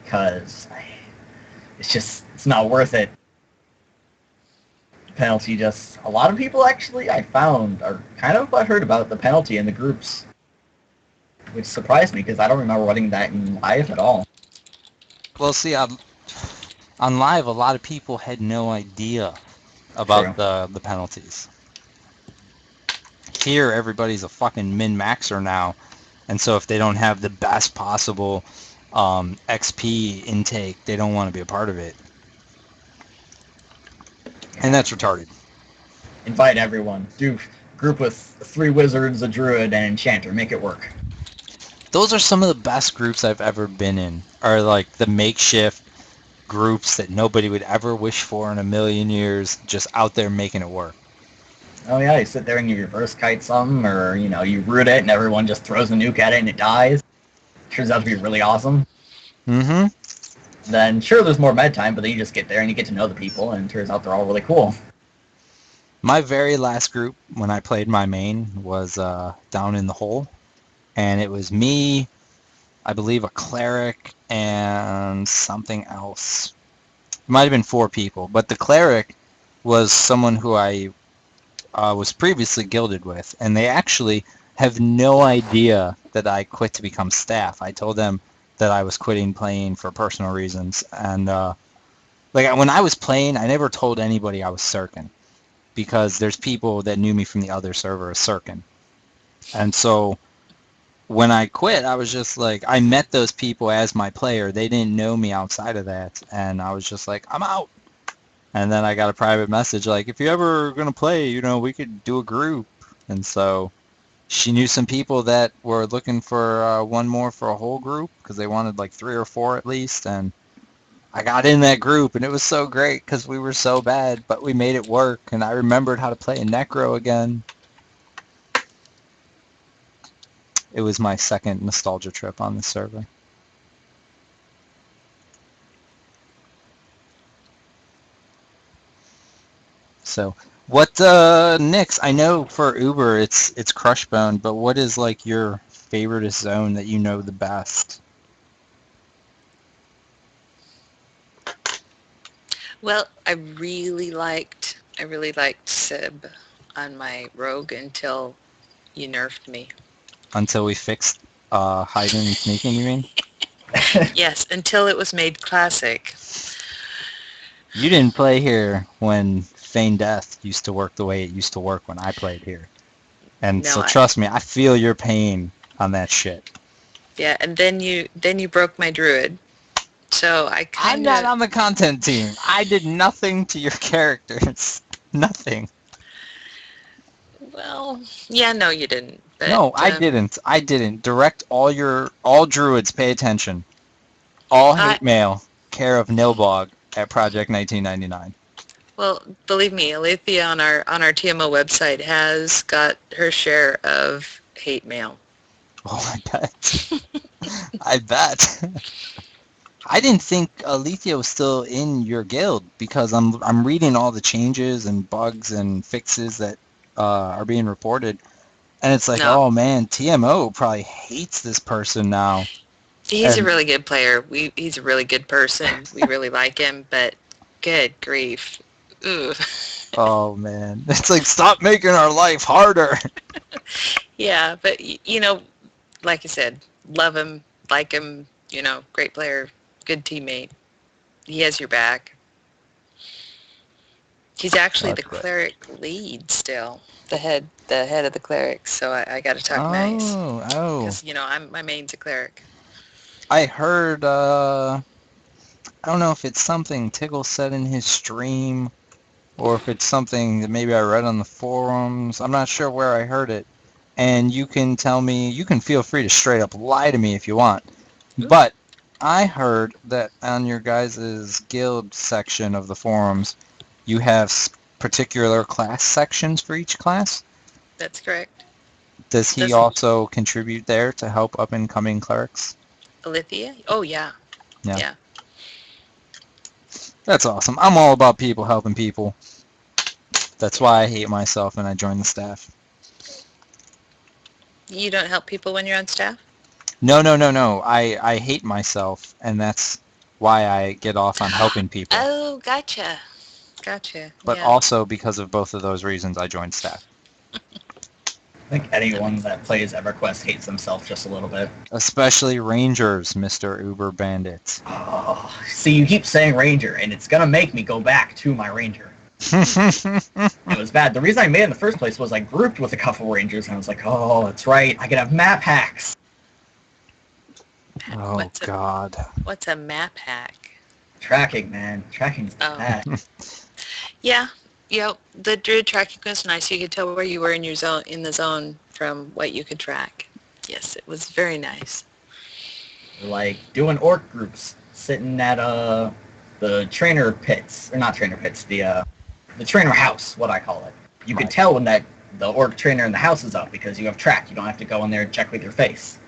Because it's not worth it. Penalty just, a lot of people actually I found are kind of butthurt about the penalty in the groups. Which surprised me because I don't remember running that in live at all. Well, see, on live, a lot of people had no idea about the penalties. Here, everybody's a fucking min-maxer now, and so if they don't have the best possible XP intake, they don't want to be a part of it. And that's retarded. Invite everyone. Do group with 3 wizards, a druid, and an enchanter. Make it work. Those are some of the best groups I've ever been in, are like the makeshift groups that nobody would ever wish for in a million years, just out there making it work. Oh yeah, you sit there and you reverse kite something, or you root it and everyone just throws a nuke at it and it dies. Turns out to be really awesome. Mm-hmm. Then sure, there's more med time, but then you just get there and you get to know the people, and it turns out they're all really cool. My very last group when I played my main was down in the hole, and it was me, I believe a cleric, and something else. It might have been 4 people, but the cleric was someone who I was previously guilded with, and they actually have no idea that I quit to become staff. I told them that I was quitting playing for personal reasons, and like when I was playing, I never told anybody I was Sirken, because there's people that knew me from the other server as Sirken. And so when I quit, I was just like, I met those people as my player. They didn't know me outside of that, and I was just like, I'm out. And then I got a private message like, if you're ever going to play, we could do a group. And so she knew some people that were looking for one more for a whole group, because they wanted like 3 or 4 at least, and I got in that group, and it was so great because we were so bad, but we made it work, and I remembered how to play a Necro again. It was my second nostalgia trip on the server. So, what, Nyx, I know for Uber it's Crushbone, but what is like your favorite zone that you know the best? Well, I really liked Sib on my rogue until you nerfed me. Until we fixed hiding and sneaking, you mean? Yes, until it was made classic. You didn't play here when Feign Death used to work the way it used to work when I played here. And No, so trust me, I feel your pain on that shit. Yeah, and then you broke my druid. So I I'm kind not of on the content team. I did nothing to your characters. Nothing. well, yeah, no, you didn't. But No, I didn't. I didn't. Direct all druids, pay attention. All I hate mail, care of Nilbog at Project1999. well, believe me, Alethea on our TMO website has got her share of hate mail. Oh, I bet. I bet. I didn't think Alethea was still in your guild because I'm reading all the changes and bugs and fixes that are being reported, and it's like, No, oh man, TMO probably hates this person now. he's a And really good player. He's a really good person. We really like him, but good grief. Ooh. oh man, it's like stop making our life harder. Yeah, but like I said, love him, like him, great player, good teammate. He has your back. He's actually the That's great. cleric lead still, the head of the clerics. So I got to talk nice Oh. because my main's a cleric. I heard. I don't know if it's something Tiggle said in his stream, or if it's something that maybe I read on the forums. I'm not sure where I heard it. And you can tell me, you can feel free to straight up lie to me if you want. Ooh. But I heard that on your guys' guild section of the forums, you have particular class sections for each class. That's correct. Does he Does also contribute there to help up-and-coming clerics? Alethea? Oh yeah. Yeah. Yeah. That's awesome. I'm all about people helping people. That's why I hate myself and I joined the staff. You don't help people when you're on staff? No. I hate myself, and that's why I get off on helping people. Oh, gotcha. But Yeah. also because of both of those reasons, I joined staff. I think anyone that plays EverQuest hates themselves just a little bit. Especially Rangers, Mr. Uberbandit. Oh, see, you keep saying Ranger, and it's gonna make me go back to my Ranger. It was bad. The reason I made it in the first place was I grouped with a couple Rangers, and I was like, oh, that's right, I can have map hacks. Oh, God. What's a map hack? Tracking, man. Tracking's the Oh. best. Yeah. Yep. The druid tracking was nice. You could tell where you were in the zone from what you could track. Yes, it was very nice. Like doing orc groups, sitting at the trainer pits, or not trainer pits, the trainer house, what I call it. You can tell when the orc trainer in the house is up because you have track. You don't have to go in there and check with your face.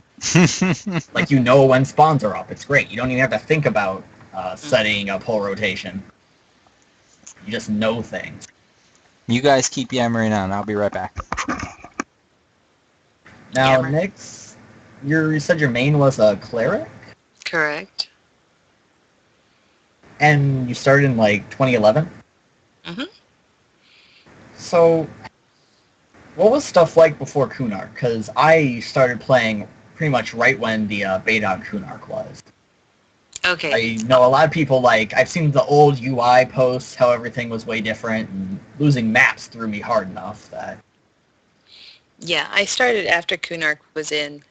Like you know when spawns are up. It's great. You don't even have to think about setting up whole rotation. You just know things. You guys keep yammering on. I'll be right back. Now, Yammer. Nyx, you said your main was a cleric? Correct. And you started in, like, 2011? Mm-hmm. So, what was stuff like before Kunark? Because I started playing pretty much right when the beta on Kunark was. Okay. I know a lot of people, like, I've seen the old UI posts, how everything was way different, and losing maps threw me hard enough that... Yeah, I started after Kunark was in,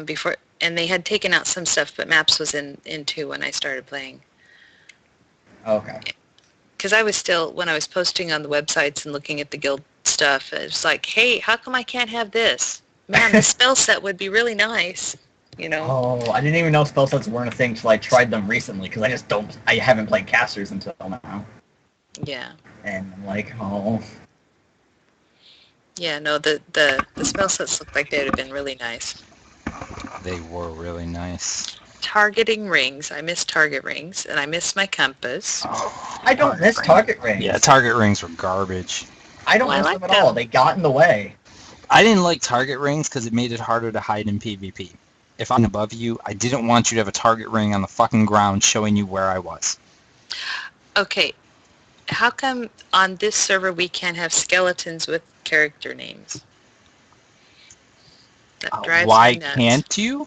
before, and they had taken out some stuff, but maps was in too when I started playing. Okay. Because I was still, when I was posting on the websites and looking at the guild stuff, it was like, hey, how come I can't have this? Man, the spell set would be really nice, Oh, I didn't even know spell sets weren't a thing till I tried them recently, because I haven't played casters until now. Yeah. And I'm like, oh... Yeah, no, the spell sets looked like they would have been really nice. They were really nice. Targeting rings. I miss target rings, and I miss my compass. Oh, I don't miss target rings. Yeah, target rings were garbage. I don't Well, I miss like them at all. them. They got in the way. I didn't like target rings because it made it harder to hide in PvP. If I'm above you, I didn't want you to have a target ring on the fucking ground showing you where I was. Okay, how come on this server we can't have skeletons with character names? That drives Why me nuts. can't you?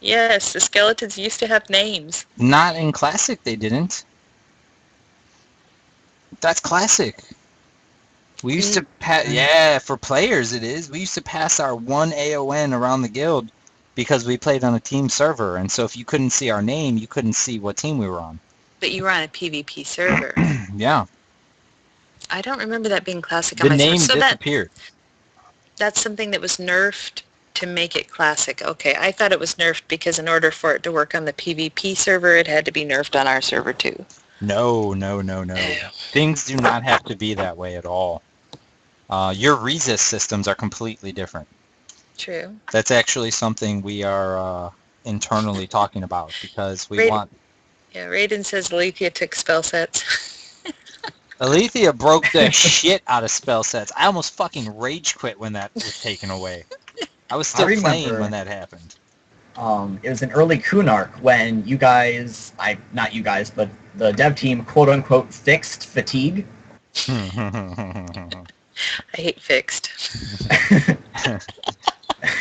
Yes, the skeletons used to have names. Not in Classic, they didn't. That's Classic. We used to pass, yeah, for players it is. We used to pass our one AON around the guild because we played on a team server, and so if you couldn't see our name, you couldn't see what team we were on. But you were on a PvP server. Yeah. I don't remember that being classic on The my server. name So disappeared. that's something that was nerfed to make it classic. Okay, I thought it was nerfed because in order for it to work on the PvP server, it had to be nerfed on our server too. No. Things do not have to be that way at all. Your resist systems are completely different. True. That's actually something we are internally talking about because we want... Yeah, Raiden says Alethea took spell sets. Alethea broke the shit out of spell sets. I almost fucking rage quit when that was taken away. I was still playing when that happened. It was an early Kunark when you guys, not you guys, but the dev team, quote unquote, fixed fatigue. I hate fixed.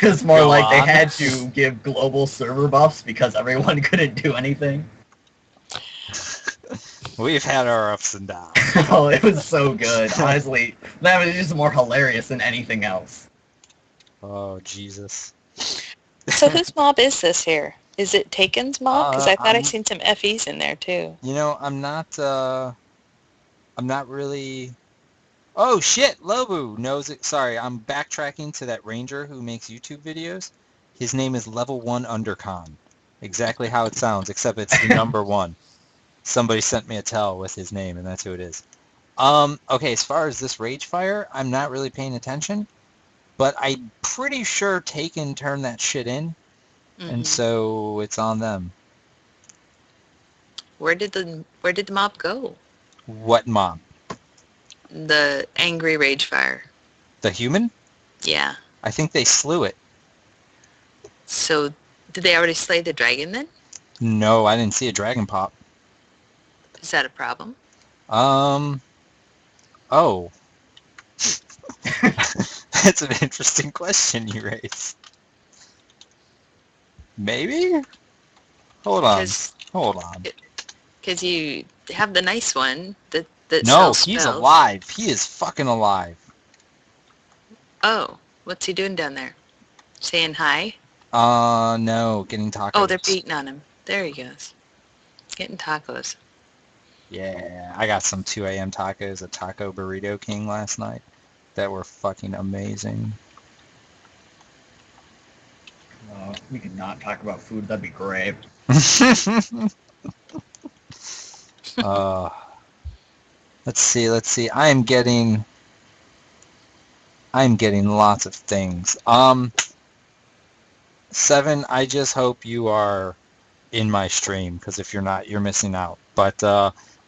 It's more Go like on. they had to give global server buffs because everyone couldn't do anything. We've had our ups and downs. Oh, it was so good. Honestly, that was just more hilarious than anything else. Oh, Jesus. So whose mob is this here? Is it Taken's mob? Because I thought I I'm- seen some FEs in there too. You know, I'm not really... Oh, shit! Lobu knows it. Sorry, I'm backtracking to that ranger who makes YouTube videos. His name is Level 1 Undercon. Exactly how it sounds, except it's the number 1. Somebody sent me a tell with his name, and that's who it is. Okay, as far as this rage fire, I'm not really paying attention, but I'm pretty sure Taken turned that shit in, and so it's on them. Where did the mob go? What mob? The angry rage fire. The human? Yeah. I think they slew it. So did they already slay the dragon then? No, I didn't see a dragon pop. Is that a problem? Oh. That's an interesting question you raise. Maybe? Hold on. Because you have the nice one that No, sells he's spells. alive. He is fucking alive. Oh, what's he doing down there? Saying hi? No, getting tacos. Oh, they're beating on him. There he goes. Getting tacos. Yeah, I got some 2 a.m. tacos at Taco Burrito King last night that were fucking amazing. We could not talk about food. That'd be great. Let's see. I'm getting lots of things. 7, I just hope you are in my stream, because if you're not, you're missing out. But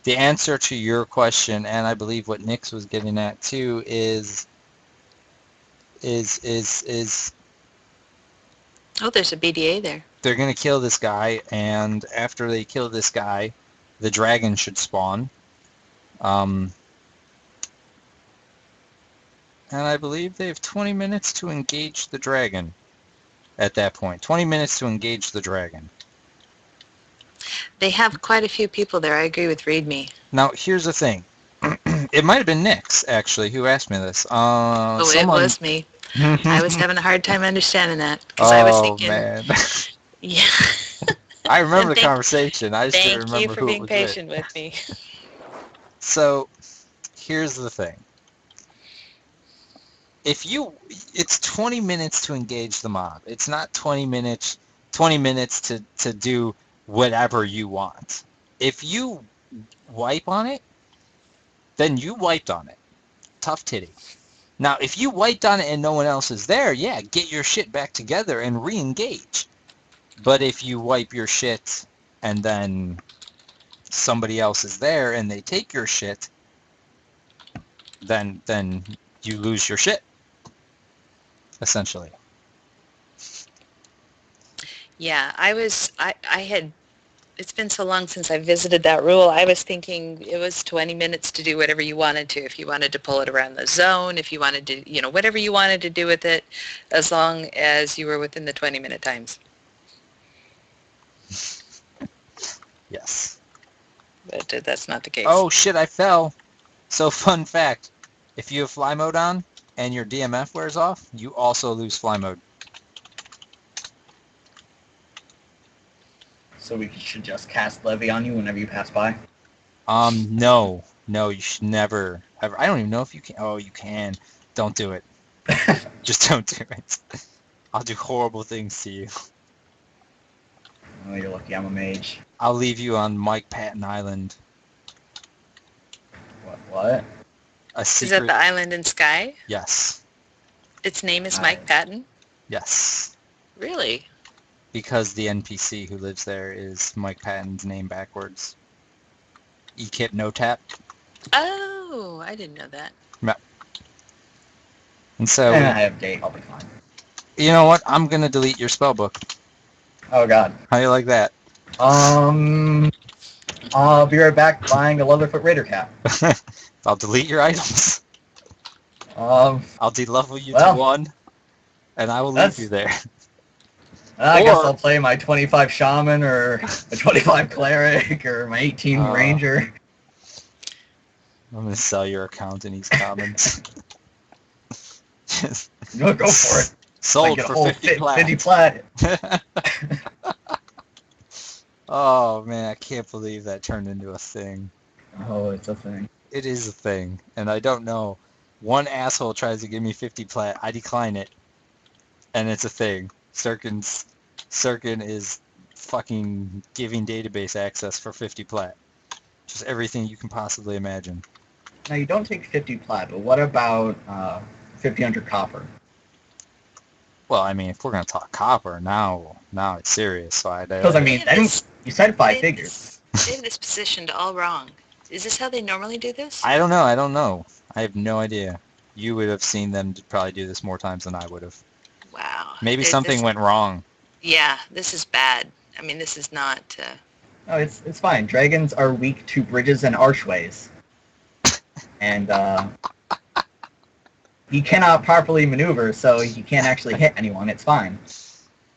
the answer to your question, and I believe what Nix was getting at too, is Oh, there's a BDA there. they're gonna kill this guy, and after they kill this guy, the dragon should spawn. And I believe they have 20 minutes to engage the dragon at that point. 20 minutes to engage the dragon. They have quite a few people there. I agree with ReadMe. Now, here's the thing. It might have been Nix, actually, who asked me this. It was me. I was having a hard time understanding that. Because I was thinking... man. Yeah. I remember the conversation. I just didn't Thank remember you for who it being was patient with me. So, here's the thing. It's 20 minutes to engage the mob. It's not 20 minutes to do whatever you want. If you wipe on it, then you wiped on it. Tough titty. Now, if you wiped on it and no one else is there, yeah, get your shit back together and re-engage. But if you wipe your shit and then somebody else is there and they take your shit, then you lose your shit, essentially. Yeah, I had, it's been so long since I visited that rule. I was thinking it was 20 minutes to do whatever you wanted to. If you wanted to pull it around the zone, if you wanted to, whatever you wanted to do with it, as long as you were within the 20-minute times. Yes. But that's not the case. Oh shit, I fell. So fun fact, if you have fly mode on and your DMF wears off, you also lose fly mode. So we should just cast Levy on you whenever you pass by? No. No, you should never, ever. I don't even know if you can. Oh, you can. Don't do it. Just don't do it. I'll do horrible things to you. Oh, you're lucky I'm a mage. I'll leave you on Mike Patton Island. What? A Is that secret. the island in Sky? Yes. Its name is Nice. Mike Patton? Yes. Really? Because the NPC who lives there is Mike Patton's name backwards. E-Kip No Tap. Oh, I didn't know that. And so, I have date. I'll be fine. you know what? I'm gonna delete your spellbook. Oh god. How do you like that? I'll be right back buying a Leatherfoot Raider cap. I'll delete your items. Um, I'll de-level you well, to 1, and I will leave that's- you there. I guess Or- I'll play my 25 Shaman or a 25 Cleric or my 18 Ranger. I'm gonna sell your account in these comments. Just No, go for it. sold Get a for whole 50 plat. 50 plat. Oh man, I can't believe that turned into a thing. Oh, it's a thing. It is a thing, and I don't know. One asshole tries to give me 50 plat, I decline it, and it's a thing. Sirken is fucking giving database access for 50 plat. Just everything you can possibly imagine. Now, you don't take 50 plat, but what about 1,500 copper? Well, I mean, if we're gonna talk copper, now it's serious. So Because, I mean, you said 5 figures. They have this positioned all wrong. Is this how they normally do this? I don't know. I have no idea. You would have seen them probably do this more times than I would have. Wow. Maybe something went wrong. Yeah, this is bad. I mean, this is not... Oh, it's fine. Dragons are weak to bridges and archways. And, he cannot properly maneuver, so he can't actually hit anyone. It's fine.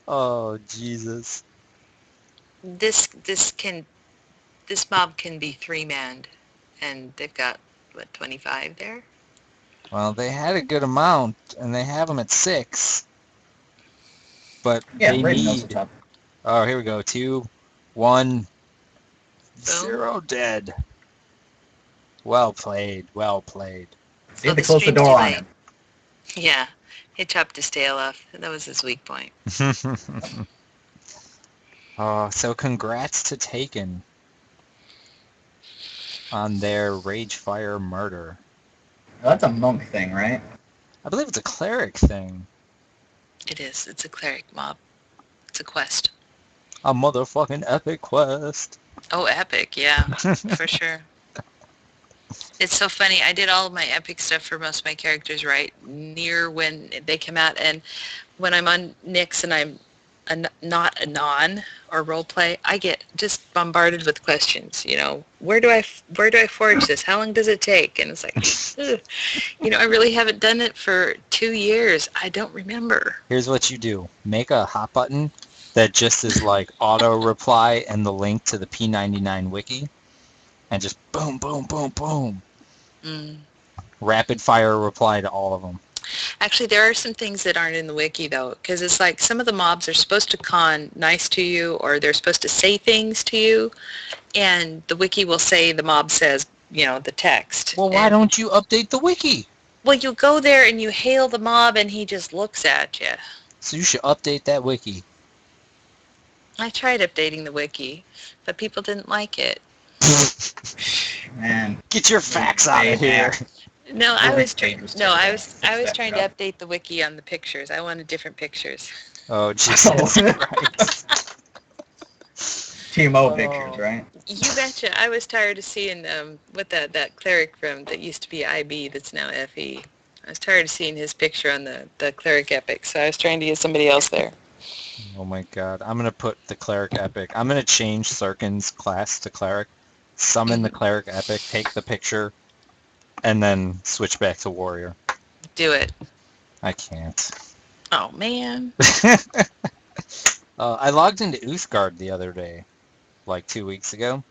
Oh, Jesus. This mob can be 3-manned, and they've got, what, 25 there? Well, they had a good amount, and they have them at 6. But Yeah, they Raiden knows need... what's up. Oh, here we go. 2, 1, Boom. 0 dead. Well played. Well played. See if they the close the stream's door too on late. him. Yeah, he chopped his tail off. That was his weak point. So congrats to Taken on their Ragefire murder. Well, that's a monk thing, right? I believe it's a cleric thing. It is. It's a cleric mob. It's a quest. A motherfucking epic quest. Oh, epic, yeah, for sure. It's so funny. I did all of my epic stuff for most of my characters right near when they come out, and when I'm on Nyx and I'm not a non or roleplay, I get just bombarded with questions. You know, where do I forge this? How long does it take? And it's like, ugh. You know, I really haven't done it for 2 years. I don't remember. Here's what you do. Make a hot button that just is like auto reply and the link to the P99 wiki. And just boom, boom, boom, boom. Rapid fire reply to all of them. Actually, there are some things that aren't in the wiki, though, because it's like some of the mobs are supposed to con nice to you, or they're supposed to say things to you, and the wiki will say the mob says, you know, the text. Well, why don't you update the wiki? Well, you go there and you hail the mob, and he just looks at you. So you should update that wiki. I tried updating the wiki, but people didn't like it. Man. Get your facts out of here. No, I Really was dangerous I to was set trying it to up. update the wiki on the pictures. I wanted different pictures. Oh, Jesus Christ. Team O pictures, right? You betcha. I was tired of seeing what that cleric from that used to be IB that's now FE. I was tired of seeing his picture on the cleric epic, so I was trying to get somebody else there. Oh my god. I'm going to put the cleric epic. I'm going to change Sirken's class to cleric. Summon the cleric epic, take the picture, and then switch back to warrior. Do it. I can't. Oh, man. I logged into Uthgard the other day, like 2 weeks ago.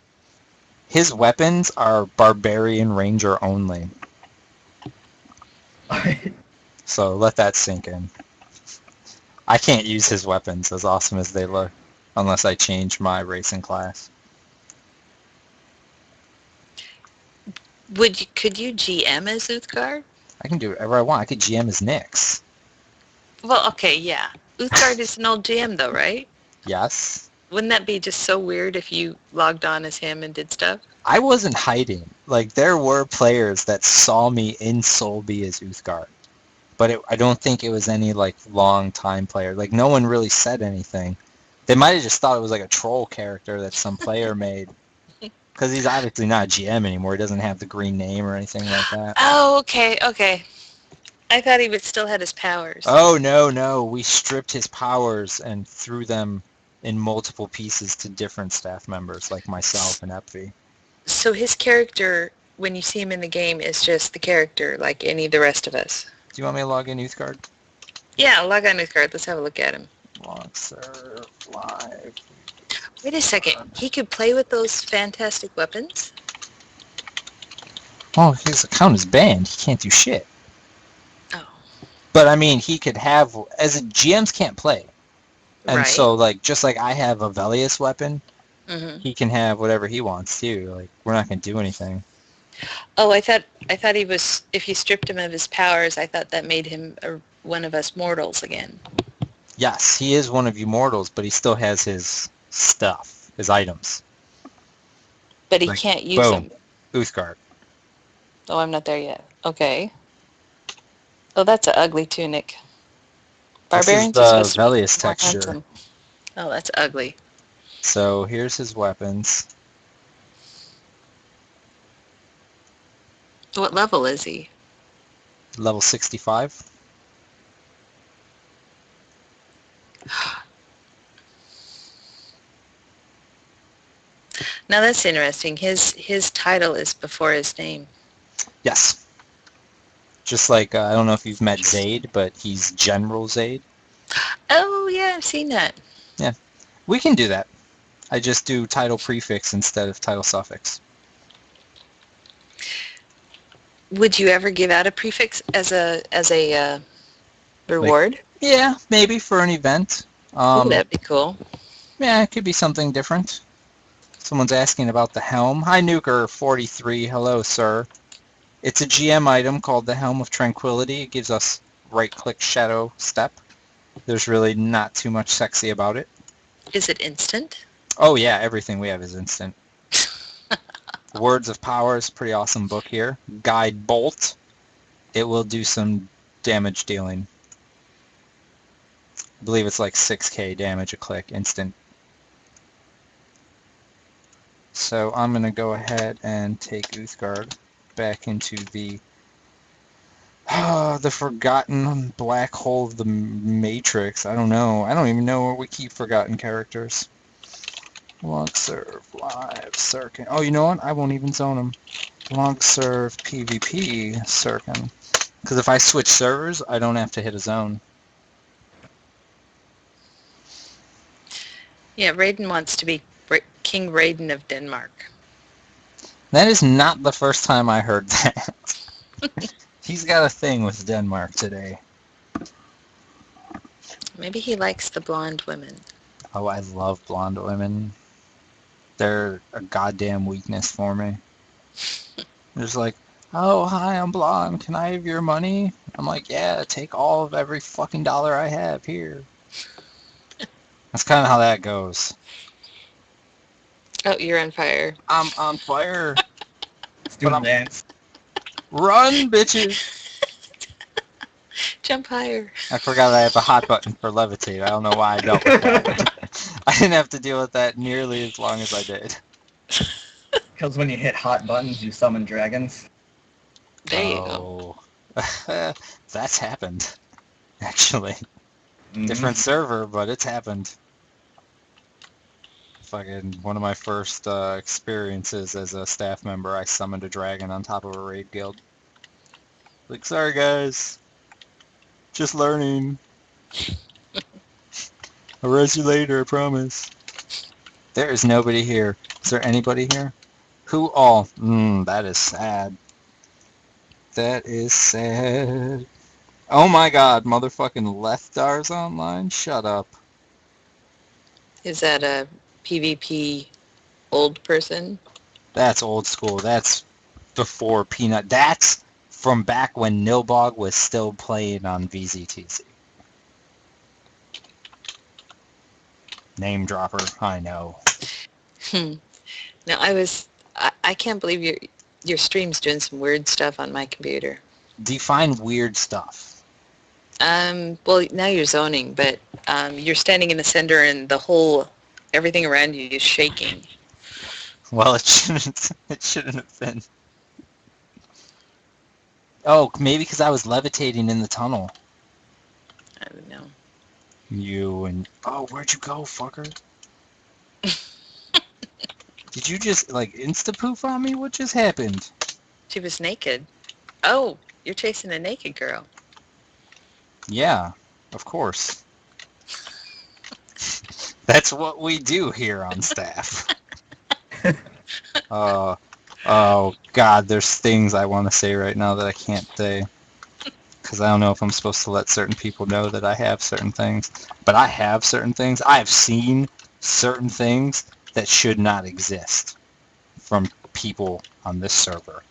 His weapons are barbarian ranger only. So let that sink in. I can't use his weapons, as awesome as they look. unless I change my race and class. Could you GM as Uthgard? I can do whatever I want. I could GM as Nyx. Well, okay, yeah. Uthgard is an old GM though, right? Yes. Wouldn't that be just so weird if you logged on as him and did stuff? I wasn't hiding. Like, there were players that saw me in Solby as Uthgard. But I don't think it was any, like, long-time player. Like, no one really said anything. They might have just thought it was, like, a troll character that some player made. Because he's obviously not a GM anymore. He doesn't have the green name or anything like that. Oh, okay. I thought he still had his powers. Oh, no. We stripped his powers and threw them in multiple pieces to different staff members, like myself and Epvi. So his character, when you see him in the game, is just the character, like any of the rest of us. Do you want me to log in Uthgard? Yeah, log on Uthgard. Let's have a look at him. Log serve live. Wait a second. He could play with those fantastic weapons? Oh, his account is banned. He can't do shit. Oh. But, I mean, he could have... As GMs can't play. And Right. so, like, just like I have a Velius weapon, Mm-hmm. he can have whatever he wants, too. Like, we're not going to do anything. Oh, I thought he was, if you stripped him of his powers, I thought that made him one of us mortals again. Yes, he is one of you mortals, but he still has his stuff, his items. But he Like, can't use boom. them. Uthgard. Oh, I'm not there yet. Okay. Oh, that's an ugly tunic. Barbarians this are is supposed the to be Velius more texture. handsome. Oh, that's ugly. So here's his weapons. What level is he? Level 65. Now that's interesting. His title is before his name. Yes. Just like, I don't know if you've met Zaid, but he's General Zaid. Oh, yeah, I've seen that. Yeah. We can do that. I just do title prefix instead of title suffix. Would you ever give out a prefix as a reward? Yeah, maybe for an event. Ooh, that'd be cool. Yeah, it could be something different. Someone's asking about the helm. Hi, Nuker43. Hello, sir. It's a GM item called the Helm of Tranquility. It gives us right-click shadow step. There's really not too much sexy about it. Is it instant? Oh, yeah, everything we have is instant. Words of Power is a pretty awesome book here. Guide Bolt. It will do some damage dealing. I believe it's like 6k damage a click, instant. So I'm going to go ahead and take Uthgard back into the forgotten black hole of the Matrix. I don't know. I don't even know where we keep forgotten characters. Log serve live Sirken. Oh, you know what? I won't even zone them. Log serve PvP Sirken. Because if I switch servers, I don't have to hit a zone. Yeah, Raiden wants to be King Raiden of Denmark. That is not the first time I heard that. He's got a thing with Denmark today. Maybe he likes the blonde women. Oh, I love blonde women. They're a goddamn weakness for me. They're just like, oh, hi, I'm blonde. Can I have your money? I'm like, yeah, take all of every fucking dollar I have here. That's kind of how that goes. Oh, you're on fire. I'm on fire. Student dance. Run, bitches. Jump higher. I forgot I have a hot button for levitate. I don't know why I dealt with that. I didn't have to deal with that nearly as long as I did. Because when you hit hot buttons, you summon dragons. There you go. That's happened, actually. Mhm. Different server, but it's happened. Fucking one of my first experiences as a staff member, I summoned a dragon on top of a raid guild. Like, sorry guys, just learning. I'll res you later, I promise. There is nobody here. Is there anybody here? Who all? That is sad. That is sad. Oh my god, motherfucking Lethdar's online? Shut up. Is that a PvP old person? That's old school. That's before Peanut. That's from back when Nilbog was still playing on VZTC. Name dropper, I know. Hmm. No, I can't believe your stream's doing some weird stuff on my computer. Define weird stuff. Well, now you're zoning, but you're standing in the center and everything around you is shaking. Well, it shouldn't. It shouldn't have been. Oh, maybe because I was levitating in the tunnel. I don't know. You and where'd you go, fucker? Did you just like insta poof on me? What just happened? She was naked. Oh, you're chasing a naked girl. Yeah, of course. That's what we do here on staff. Oh God, there's things I want to say right now that I can't say because I don't know if I'm supposed to let certain people know that I have certain things. But I have certain things. I have seen certain things that should not exist from people on this server.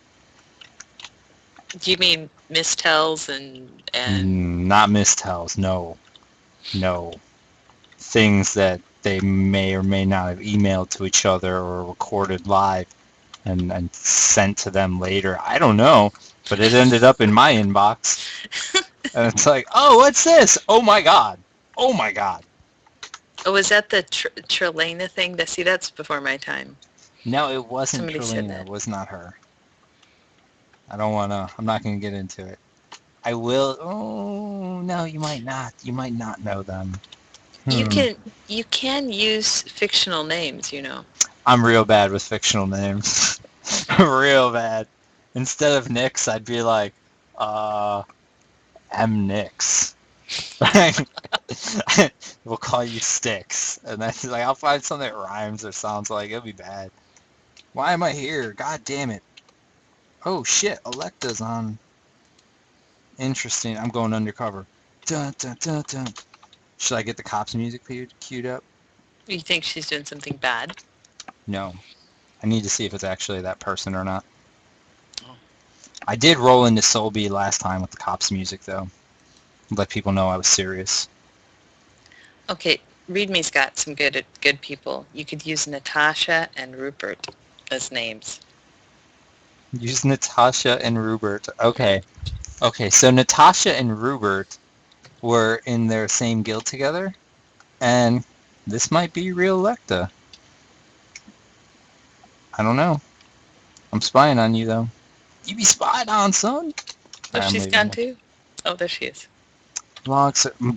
Do you mean mistells and Not mistells, no. Things that they may or may not have emailed to each other or recorded live and sent to them later. I don't know, but it ended up in my inbox. And it's like, oh, what's this? Oh my God. Oh my God. Oh, was that the Trelena thing? See, that's before my time. No, it wasn't Somebody said Trelina. that. It was not her. I'm not going to get into it. I will. Oh, no, you might not. You might not know them. You can use fictional names, you know. I'm real bad with fictional names. Real bad. Instead of Nix, I'd be like, M Nix. We'll call you Sticks. And then like, I'll find something that rhymes or sounds like it'll be bad. Why am I here? God damn it. Oh shit, Electa's on. Interesting. I'm going undercover. Dun, dun, dun, dun. Should I get the cops music queued up? You think she's doing something bad? No. I need to see if it's actually that person or not. Oh. I did roll into Solby last time with the cops music though. Let people know I was serious. Okay, README's got some good people. You could use Natasha and Rupert as names. Use Natasha and Rupert. Okay, so Natasha and Rupert were in their same guild together, and this might be real Lecta. I don't know. I'm spying on you, though. You be spied on, son. Oh, I'm she's leaving gone now. too? Oh, there she is.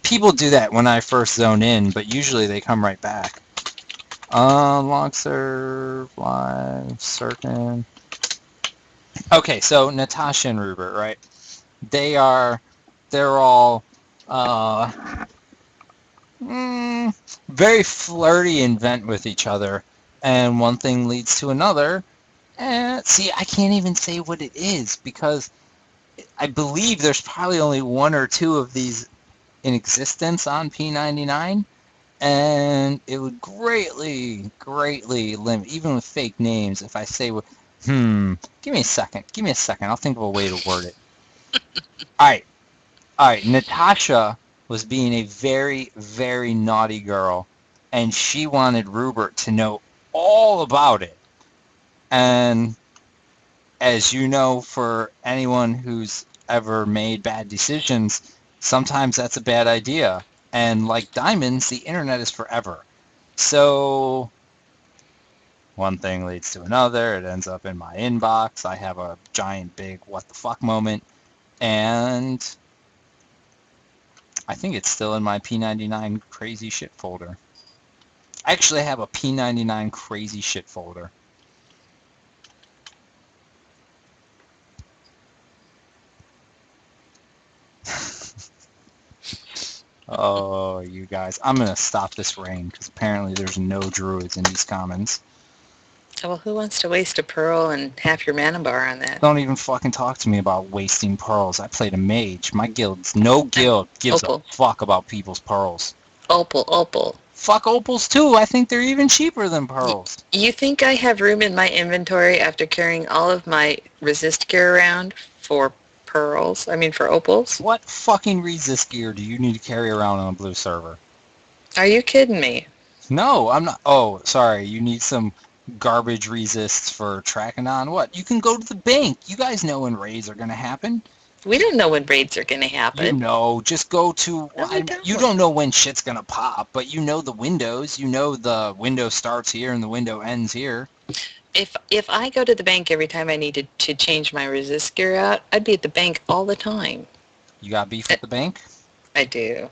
People do that when I first zone in, but usually they come right back. Long serve, live, Sirken. Okay, so Natasha and Rupert, right? They're all very flirty and vent with each other, and one thing leads to another. And see, I can't even say what it is because I believe there's probably only one or two of these in existence on P99, and it would greatly limit, even with fake names, if I say, give me a second, I'll think of a way to word it. Alright, Natasha was being a very, very naughty girl, and she wanted Rupert to know all about it. And as you know, for anyone who's ever made bad decisions, sometimes that's a bad idea. And like diamonds, the internet is forever. So one thing leads to another. It ends up in my inbox. I have a giant big what the fuck moment. And I think it's still in my P99 crazy shit folder. I actually have a P99 crazy shit folder. Oh, you guys. I'm going to stop this rain because apparently there's no druids in these commons. Oh, well, who wants to waste a pearl and half your mana bar on that? Don't even fucking talk to me about wasting pearls. I played a mage. My guild's no guild gives Opal. a fuck about people's pearls. Opal. Fuck opals too. I think they're even cheaper than pearls. You think I have room in my inventory after carrying all of my resist gear around for pearls? I mean, for opals? What fucking resist gear do you need to carry around on a blue server? Are you kidding me? No, I'm not. Oh, sorry. You need some garbage resists for tracking on what? You can go to the bank. You guys know when raids are going to happen. We don't know when raids are going to You happen. know, just go to... No, we don't. You don't know when shit's going to pop, but you know the windows. You know the window starts here and the window ends here. If I go to the bank every time I needed to change my resist gear out, I'd be at the bank all the time. You got beef at the bank? I do.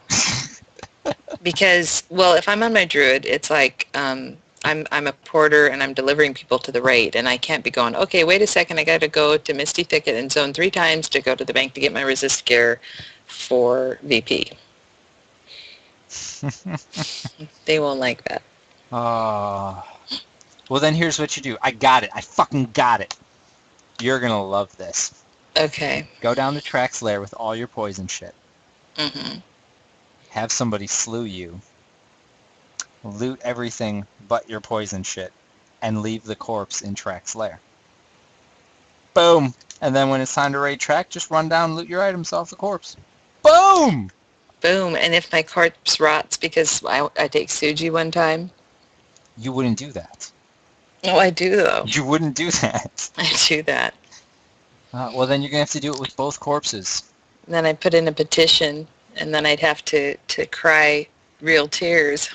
Because, well, if I'm on my druid, it's like I'm a porter and I'm delivering people to the raid, and I can't be going, okay, wait a second, I got to go to Misty Thicket and zone 3 times to go to the bank to get my resist gear for VP. They won't like that. Well, then here's what you do. I got it. I fucking got it. You're going to love this. Okay. Go down to Trax Lair with all your poison shit. Mm-hmm. Have somebody slew you. Loot everything but your poison shit. And leave the corpse in Trax Lair. Boom! And then when it's time to raid Track, just run down and loot your items off the corpse. Boom! Boom. And if my corpse rots because I take Suji one time? You wouldn't do that. Oh, I do, though. You wouldn't do that. I do that. Well, then you're going to have to do it with both corpses. And then I put in a petition, and then I'd have to cry real tears.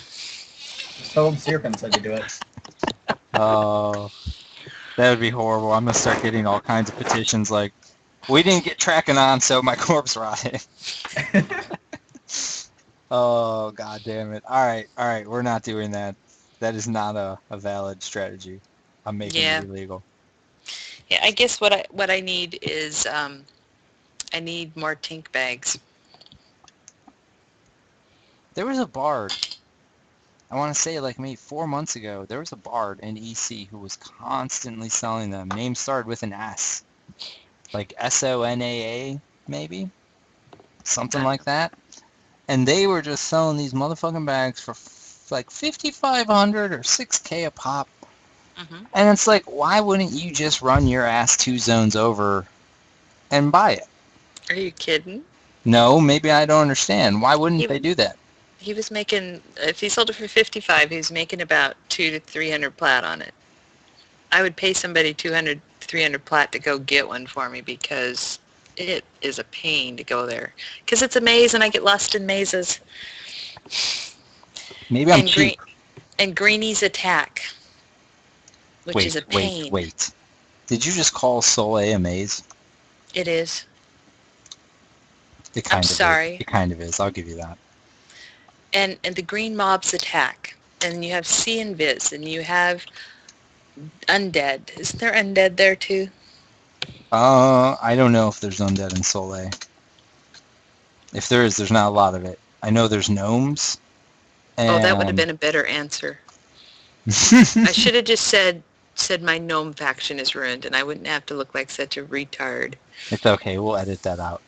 So Sirken said to do it. Oh, that would be horrible. I'm going to start getting all kinds of petitions like, we didn't get tracking on, so my corpse rotted. Oh, god damn it. Alright, we're not doing that. That is not a valid strategy. I'm making it illegal. Yeah, I guess what I need is I need more tink bags. There was a bard. I want to say like maybe 4 months ago. There was a bard in EC who was constantly selling them. Name started with an S. Like SONAA maybe? Something like that. And they were just selling these motherfucking bags for like 5,500 or 6K a pop. Mm-hmm. And it's like, why wouldn't you just run your ass 2 zones over and buy it? Are you kidding? No, maybe I don't understand. Why wouldn't they do that? He was making, if he sold it for 55, he was making about 200 to 300 plat on it. I would pay somebody 200, 300 plat to go get one for me because it is a pain to go there. Because it's a maze and I get lost in mazes. Maybe I'm cheap. And Greenie's Attack, which is a pain. Wait. Did you just call Soleil a maze? It is. It kind I'm of sorry. Is. It kind of is. I'll give you that. And the green mobs attack. And you have sea and viz. And you have undead. Isn't there undead there too? I don't know if there's undead in Soleil. If there is, there's not a lot of it. I know there's gnomes. Oh, that would have been a better answer. I should have just said my gnome faction is ruined, and I wouldn't have to look like such a retard. It's okay. We'll edit that out.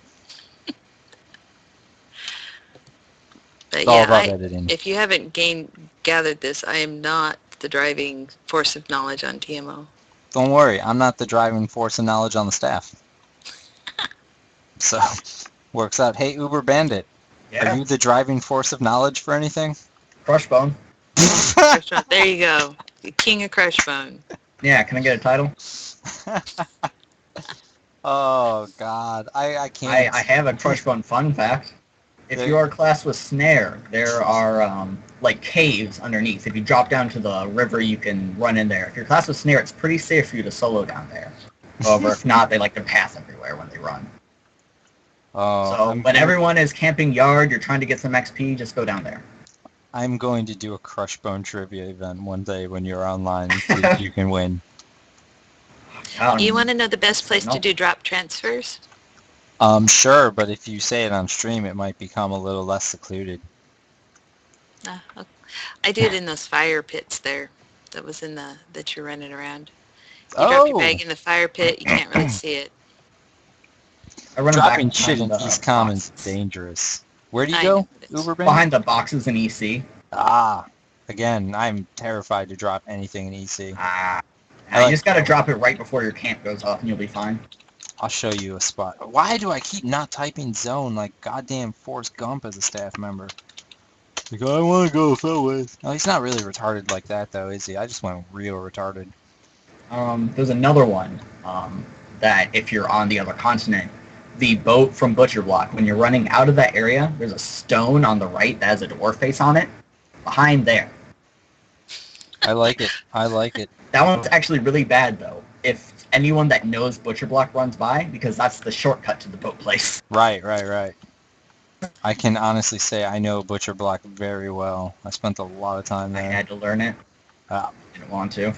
But it's all about editing. If you haven't gathered this, I am not the driving force of knowledge on TMO. Don't worry. I'm not the driving force of knowledge on the staff. So, works out. Hey, Uberbandit. Yeah. Are you the driving force of knowledge for anything? Crushbone. There you go. The king of Crushbone. Yeah, can I get a title? Oh, God. I can't. I have a Crushbone fun fact. If you are classed with Snare, there are like caves underneath. If you drop down to the river, you can run in there. If you're classed with Snare, it's pretty safe for you to solo down there. However, if not, they like to pass everywhere when they run. So when everyone is camping yard, you're trying to get some XP, just go down there. I'm going to do a Crushbone trivia event one day when you're online and see if you can win. You want to know the best place to do drop transfers? Sure, but if you say it on stream, it might become a little less secluded. Okay. I do it in those fire pits there. That was in that you're running around. You drop your bag in the fire pit, you can't really see it. Dropping shit in East Commons is dangerous. Where do you go, Uberbandit? Behind the boxes in EC. Ah. Again, I'm terrified to drop anything in EC. You just gotta drop it right before your camp goes off and you'll be fine. I'll show you a spot. Why do I keep not typing zone like goddamn Forrest Gump as a staff member? Like, I want to go forward. No, he's not really retarded like that, though, is he? I just went real retarded. There's another one that if you're on the other continent, the boat from Butcher Block, when you're running out of that area, there's a stone on the right that has a dwarf face on it. Behind there. I like it. I like it. That one's actually really bad, though, if anyone that knows Butcher Block runs by, because that's the shortcut to the boat place. Right. I can honestly say I know Butcher Block very well. I spent a lot of time there. I had to learn it. Didn't want to.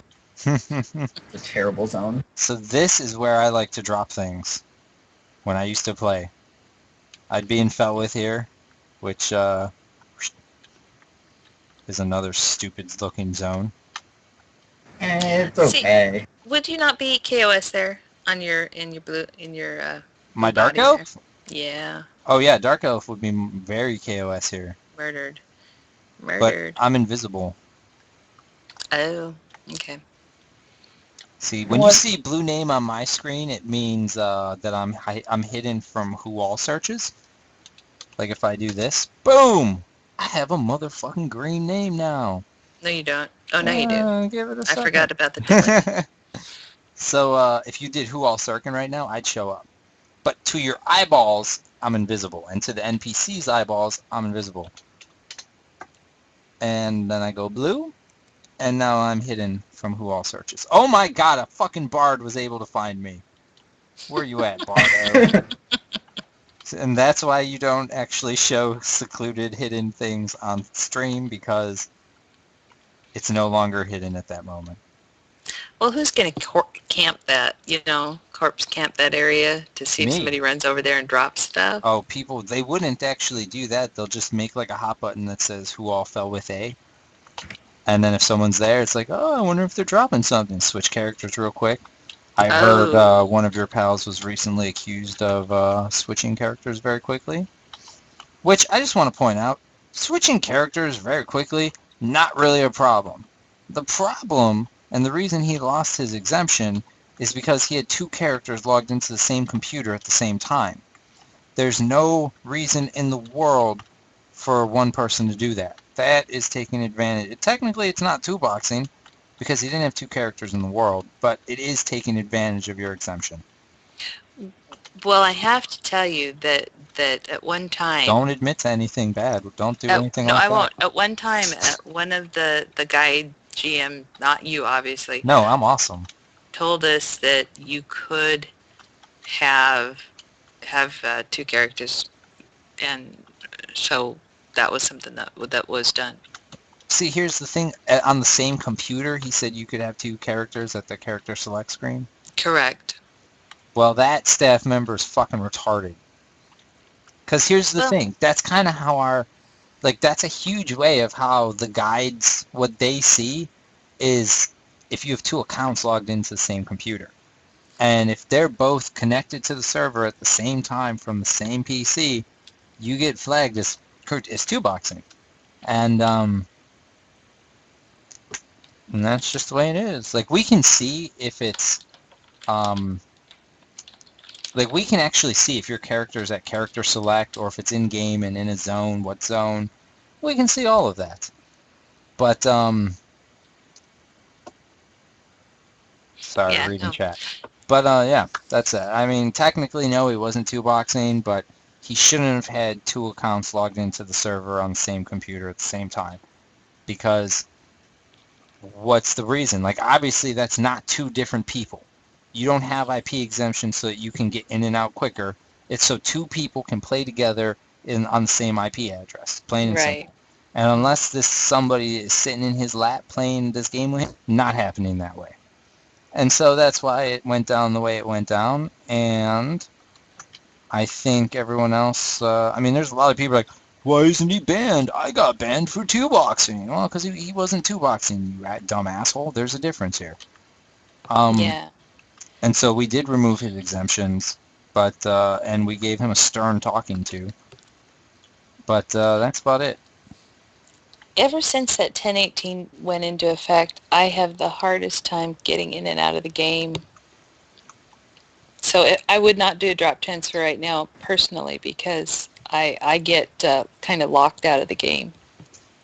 It's a terrible zone. So this is where I like to drop things when I used to play. I'd be in Felwith here, which is another stupid looking zone. It's okay. See, would you not be KOS there on your My blue Dark body Elf? there? Yeah. Oh yeah, Dark Elf would be very KOS here. Murdered. But I'm invisible. Oh, okay. See, when you see blue name on my screen, it means that I'm hidden from who all searches. Like if I do this, boom! I have a motherfucking green name now. No, you don't. Oh, no, you do. Give it a I second. forgot about the delay. So if you did who all Sirken right now, I'd show up. But to your eyeballs, I'm invisible. And to the NPC's eyeballs, I'm invisible. And then I go blue. And now I'm hidden from who all searches. Oh my god, a fucking bard was able to find me. Where you at, Bardo? And that's why you don't actually show secluded hidden things on stream, because it's no longer hidden at that moment. Well, who's going to camp that, corpse camp that area to see if somebody runs over there and drops stuff? Oh, people, they wouldn't actually do that. They'll just make like a hot button that says who all fell with A. And then if someone's there, it's like, oh, I wonder if they're dropping something. Switch characters real quick. I heard one of your pals was recently accused of switching characters very quickly. Which I just want to point out, switching characters very quickly, not really a problem. The problem, and the reason he lost his exemption, is because he had two characters logged into the same computer at the same time. There's no reason in the world for one person to do that. That is taking advantage. Technically, it's not two-boxing, because he didn't have two characters in the world, but it is taking advantage of your exemption. Well, I have to tell you that at one time... Don't admit to anything bad. Don't do anything like that. No, I won't. At one time, one of the guide GM, not you, obviously. No, I'm awesome. Told us that you could have two characters, and so that was something that was done. See, here's the thing. On the same computer, he said you could have two characters at the character select screen. Correct. Well, that staff member is fucking retarded. Because here's the thing. That's kind of how that's a huge way of how the guides, what they see is if you have two accounts logged into the same computer. And if they're both connected to the server at the same time from the same PC, you get flagged as two-boxing. And that's just the way it is. Like, we can see if it's, we can actually see if your character's at character select or if it's in-game and in a zone, what zone. We can see all of that. But, sorry, reading chat. But, yeah, that's it. I mean, technically, no, he wasn't two-boxing, but he shouldn't have had two accounts logged into the server on the same computer at the same time. Because what's the reason? Like, obviously, that's not two different people. You don't have IP exemption so that you can get in and out quicker. It's so two people can play together on the same IP address. Plain and simple. And unless somebody is sitting in his lap playing this game with him, not happening that way. And so that's why it went down the way it went down. And I think everyone else, there's a lot of people like, why isn't he banned? I got banned for two-boxing. Well, because he wasn't two-boxing, you dumb asshole. There's a difference here. Yeah. And so we did remove his exemptions, but and we gave him a stern talking to. But that's about it. Ever since that 1018 went into effect, I have the hardest time getting in and out of the game. So I would not do a drop transfer right now personally because I get kind of locked out of the game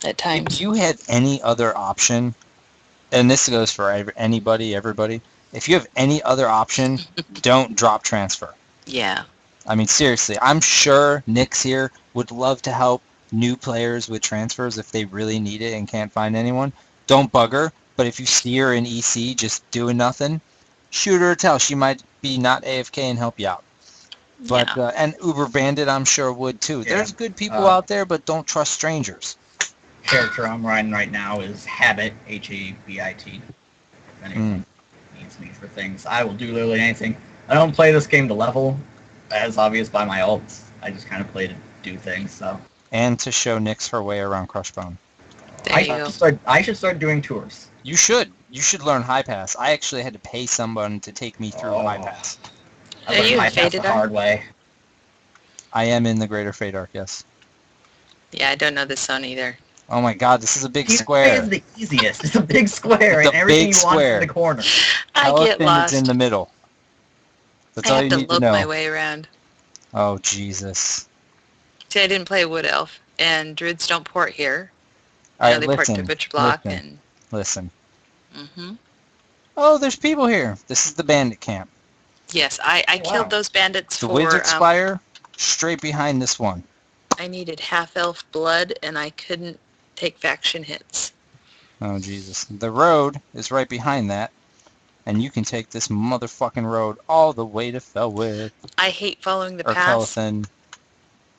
at If times. you had any other option, and this goes for anybody, everybody, if you have any other option, don't drop transfer. Yeah. I mean, seriously, I'm sure Nick's here would love to help new players with transfers if they really need it and can't find anyone. Don't bug her, but if you see her in EC just doing nothing, shoot her a tell. She might be not AFK and help you out. But Yeah. and Uberbandit, I'm sure would too. Yeah. There's good people out there, but don't trust strangers. Character I'm riding right now is Habit, Habit. If anyone needs me for things, I will do literally anything. I don't play this game to level, as obvious by my ults. I just kind of play to do things. So And to show Nyx her way around Crushbone. There you go. I should start doing tours. You should. You should learn High Pass. I actually had to pay someone to take me through High Pass. I Are learned you High Pass faded the on? hard way. I am in the Greater Fade Arc, yes. Yeah, I don't know this zone either. Oh my god, this is a big He's square. is the easiest. It's a big square, It's and a everything big you want square. in the corner. I get Elephant lost. is in the middle. That's I all have you to need to look know. my way around. Oh, Jesus. See, I didn't play Wood Elf, and Druids don't port here. All right, They port to listen. Butcher Block, Listen. and Oh, there's people here. This is the bandit camp. yes, I Wow. killed those bandits The for. Wizard Spire, straight behind this one. I needed half-elf blood, and I couldn't take faction hits. Oh, Jesus. The road is right behind that. And you can take this motherfucking road all the way to Felwick. I hate following the Or paths. Kelithan.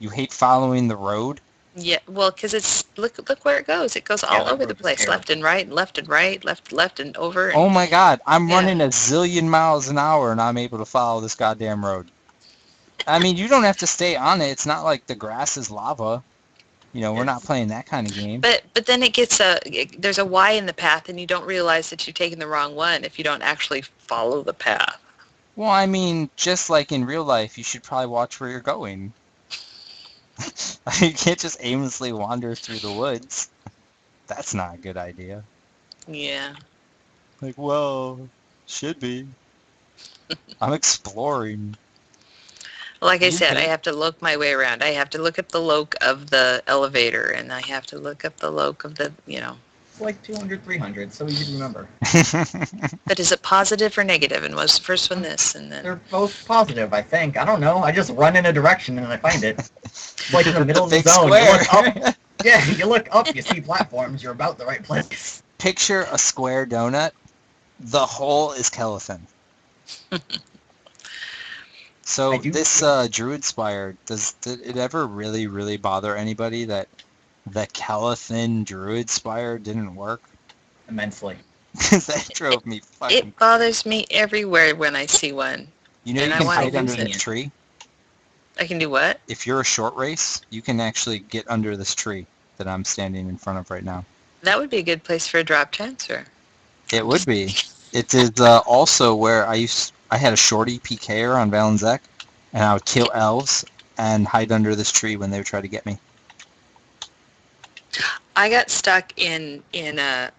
You hate following the road? Yeah, well, because it's look where it goes. It goes Yeah, all that over the road is place, terrible. left and right, left and right, left and over. And Oh my god, I'm Yeah. running a zillion miles an hour and I'm able to follow this goddamn road. I mean, you don't have to stay on it. It's not like the grass is lava. You know, we're not playing that kind of game. But then it gets there's a Y in the path, and you don't realize that you've taken the wrong one if you don't actually follow the path. Well, I mean, just like in real life, you should probably watch where you're going. You can't just aimlessly wander through the woods. That's not a good idea. Yeah. Like, well, should be. I'm exploring. Like I You said, I can- have to look my way around. I have to look up the loc of the elevator, and I have to look up the loc of the, It's like 200, 300, so easy to remember. But is it positive or negative? And was the first one this, and then... They're both positive, I think. I don't know. I just run in a direction and I find it. It's like in the middle of the big zone. square. You look up. Yeah, you look up, you see platforms, you're about the right place. Picture a square donut. The hole is Kelithan. So I do- this Druid Spire, did it ever really, really bother anybody that the Kelithan Druid Spire didn't work? Immensely. Because that drove me fucking... It bothers me everywhere when I see one. You know and you I can wanna hide under use this it. tree? I can do what? If you're a short race, you can actually get under this tree that I'm standing in front of right now. That would be a good place for a drop transfer. It would be. It is also where I had a shorty PKer on Valenzek, and I would kill elves and hide under this tree when they would try to get me. I got stuck in a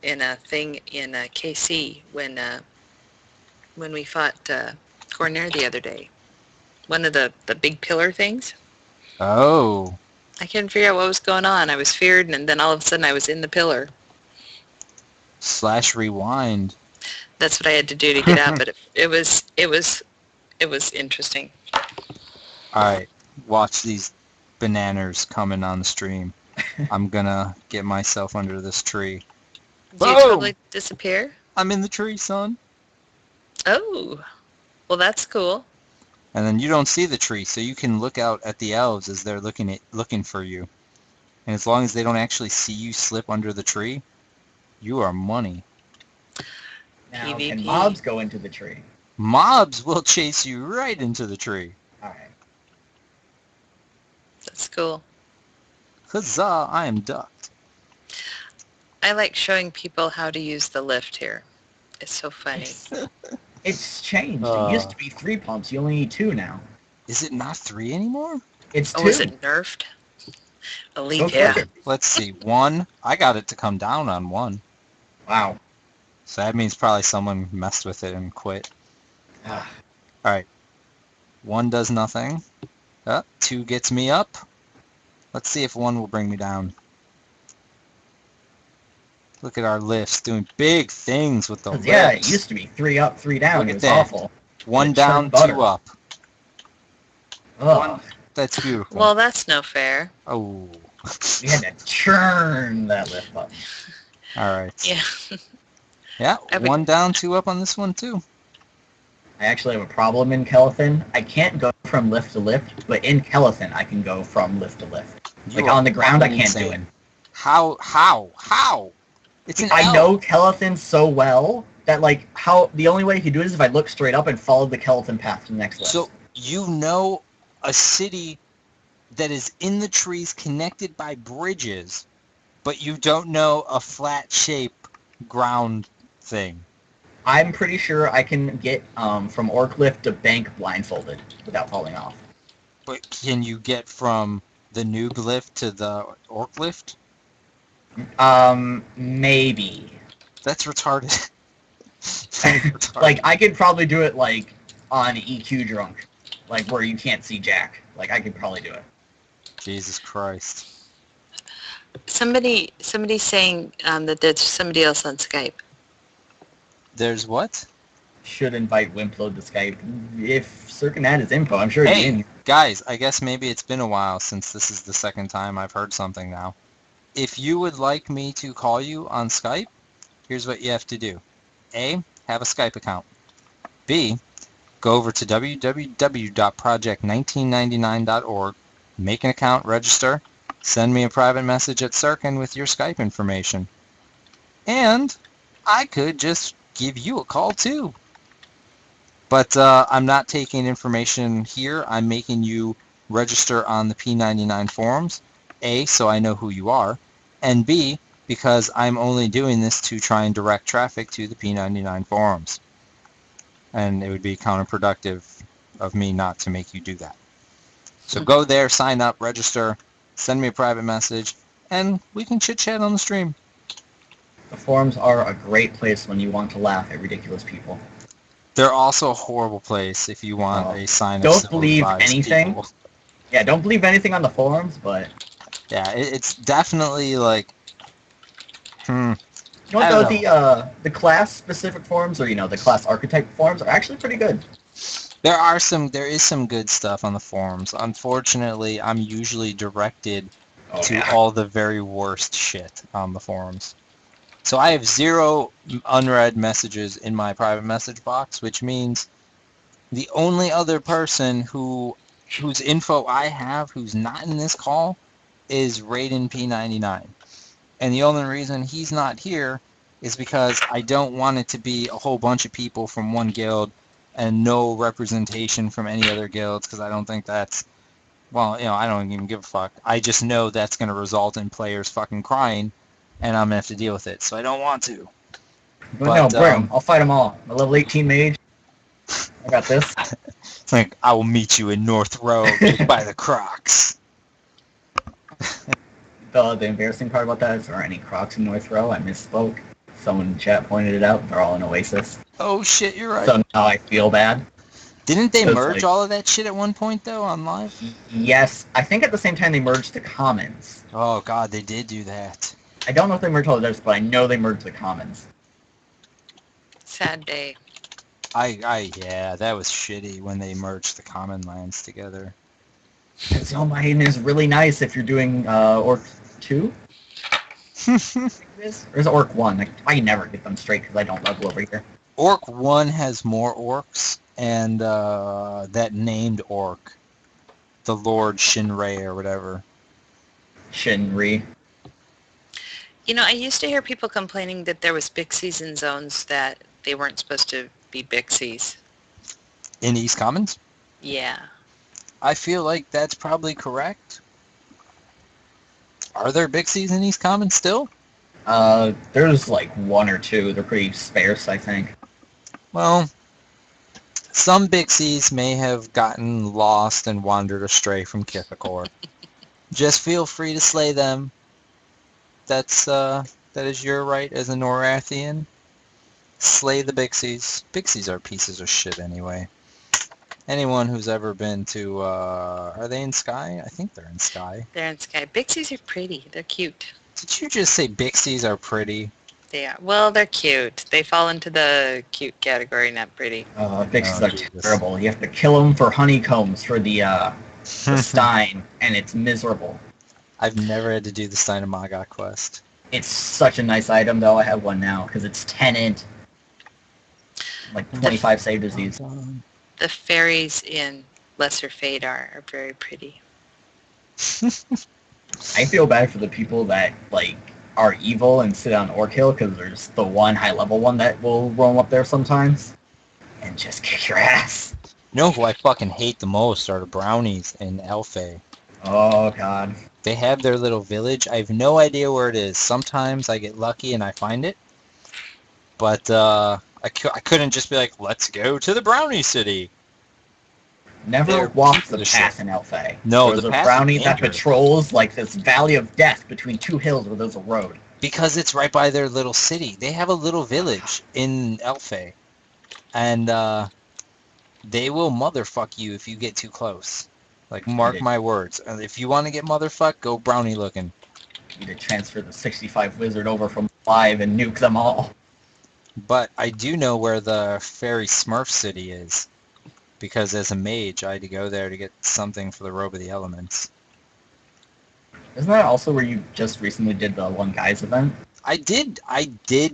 thing in KC when we fought Cornair the other day. One of the big pillar things. Oh. I couldn't figure out what was going on. I was feared, and then all of a sudden I was in the pillar. /rewind. That's what I had to do to get out. But it was interesting. Alright, watch these bananas coming on the stream. I'm gonna get myself under this tree. Did you Boom! totally disappear? I'm in the tree, son. Oh, well that's cool. And then you don't see the tree, so you can look out at the elves as they're looking for you. And as long as they don't actually see you slip under the tree, you are money. Now, PvP. can mobs go into the tree? Mobs will chase you right into the tree. Alright. That's cool. Huzzah, I am ducked. I like showing people how to use the lift here. It's so funny. It's changed. It used to be 3 pumps. You only need 2 now. Is it not 3 anymore? It's 2. Oh, is it nerfed? Elite, Go yeah. Sirken. Let's see. 1. I got it to come down on 1. Wow. So that means probably someone messed with it and quit. Ah, All right. 1 does nothing. 2 gets me up. Let's see if 1 will bring me down. Look at our lifts doing big things with the 'cause, yeah, it lifts. used to be 3 up, 3 down. Look It at was that. awful. 1 It down, churned butter. 2 up. Ugh. That's beautiful. Well, that's no fair. Oh. You had to churn that lift button. All right. Yeah. Yeah, I would- 1 down, 2 up on this one too. I actually have a problem in Kellethin. I can't go from lift to lift, but in Kellethin I can go from lift to lift. You Like are on the ground, I fucking can't do it. insane. How? It's an I L. know Kellethin so well that like how the only way you can do it is if I look straight up and follow the Kellethin path to the next lift. So you know a city that is in the trees connected by bridges, but you don't know a flat shape ground thing. I'm pretty sure I can get from Orc Lift to Bank blindfolded without falling off. But can you get from the noob lift to the orc lift? Maybe. That's retarded. Very retarded. Like I could probably do it like on EQ drunk, like where you can't see Jack. Like I could probably do it. Jesus Christ. Somebody's saying that there's somebody else on Skype. There's what? Should invite Wimpload to Skype. If Sirken had his info, I'm sure he'd be in Hey, here. guys, I guess maybe it's been a while since this is the second time I've heard something now. If you would like me to call you on Skype, here's what you have to do. A, have a Skype account. B, go over to www.project1999.org, make an account, register, send me a private message at Sirken with your Skype information. And I could just give you a call too. But I'm not taking information here. I'm making you register on the P99 forums. A, so I know who you are. And B, because I'm only doing this to try and direct traffic to the P99 forums. And it would be counterproductive of me not to make you do that. So go there, sign up, register, send me a private message, and we can chit-chat on the stream. The forums are a great place when you want to laugh at ridiculous people. They're also a horrible place if you want a sign of Don't civil believe advised anything. people. Yeah, don't believe anything on the forums, but Yeah, it's definitely like, you know I what don't though, the class specific forums or the class archetype forums are actually pretty good. there is some good stuff on the forums. Unfortunately, I'm usually directed Oh, to yeah. all the very worst shit on the forums. So I have 0 unread messages in my private message box, which means the only other person whose info I have who's not in this call is Raiden P99. And the only reason he's not here is because I don't want it to be a whole bunch of people from one guild and no representation from any other guilds, because I don't think that's, well, I don't even give a fuck. I just know that's going to result in players fucking crying, and I'm going to have to deal with it, so I don't want to. But no, bring 'em. I'll fight them all. I'm a level 18 mage. I got this. It's like, I will meet you in North Row by the Crocs. The embarrassing part about that is there aren't any Crocs in North Row. I misspoke. Someone in chat pointed it out. They're all in Oasis. Oh shit, you're right. So now I feel bad. Didn't they It's merge like- all of that shit at one point, though, on live? Yes, I think at the same time they merged the Commons. Oh god, they did do that. I don't know if they merged all the others, but I know they merged the Commons. Sad day. Yeah, that was shitty when they merged the common lands together. So Maiden is really nice if you're doing Orc 2. Or is it Orc 1? I never get them straight because I don't level over here. Orc 1 has more orcs, and that named orc, the Lord Shinrei or whatever. Shinri. I used to hear people complaining that there was Bixies in zones that they weren't supposed to be Bixies. In East Commons? Yeah. I feel like that's probably correct. Are there Bixies in East Commons still? There's like 1 or 2. They're pretty sparse, I think. Well, some Bixies may have gotten lost and wandered astray from Kithakor. Just feel free to slay them. That is your right as a Norathian. Slay the Bixies. Bixies are pieces of shit anyway. Anyone who's ever been to, are they in Sky? I think they're in Sky. They're in Sky. Bixies are pretty. They're cute. Did you just say Bixies are pretty? They are. Well, they're cute. They fall into the cute category, not pretty. Pixies Oh, are Jesus. terrible. You have to kill them for honeycombs for the Stein, and it's miserable. I've never had to do the Stein of Magat quest. It's such a nice item, though. I have one now, because it's 10 int. Like 25 save disease. The fairies in Lesser Fate are very pretty. I feel bad for the people that, like, are evil and sit on Orc Hill, because there's the one high-level one that will roam up there sometimes and just kick your ass. You know who I fucking hate the most are the brownies in Elfay. Oh, God. They have their little village. I have no idea where it is. Sometimes I get lucky and I find it. But I couldn't just be like, let's go to the brownie city. Never They're walk the pieces of path shit. in Elfay. No, there's the a path is brownie that dangerous. patrols, like, this valley of death between two hills where there's a road. Because it's right by their little city. They have a little village in Elfay. And they will motherfuck you if you get too close. Like, mark my words. If you want to get motherfucked, go brownie looking. You need to transfer the 65 wizard over from 5 and nuke them all. But I do know where the fairy Smurf city is. Because as a mage, I had to go there to get something for the Robe of the Elements. Isn't that also where you just recently did the one guys event? I did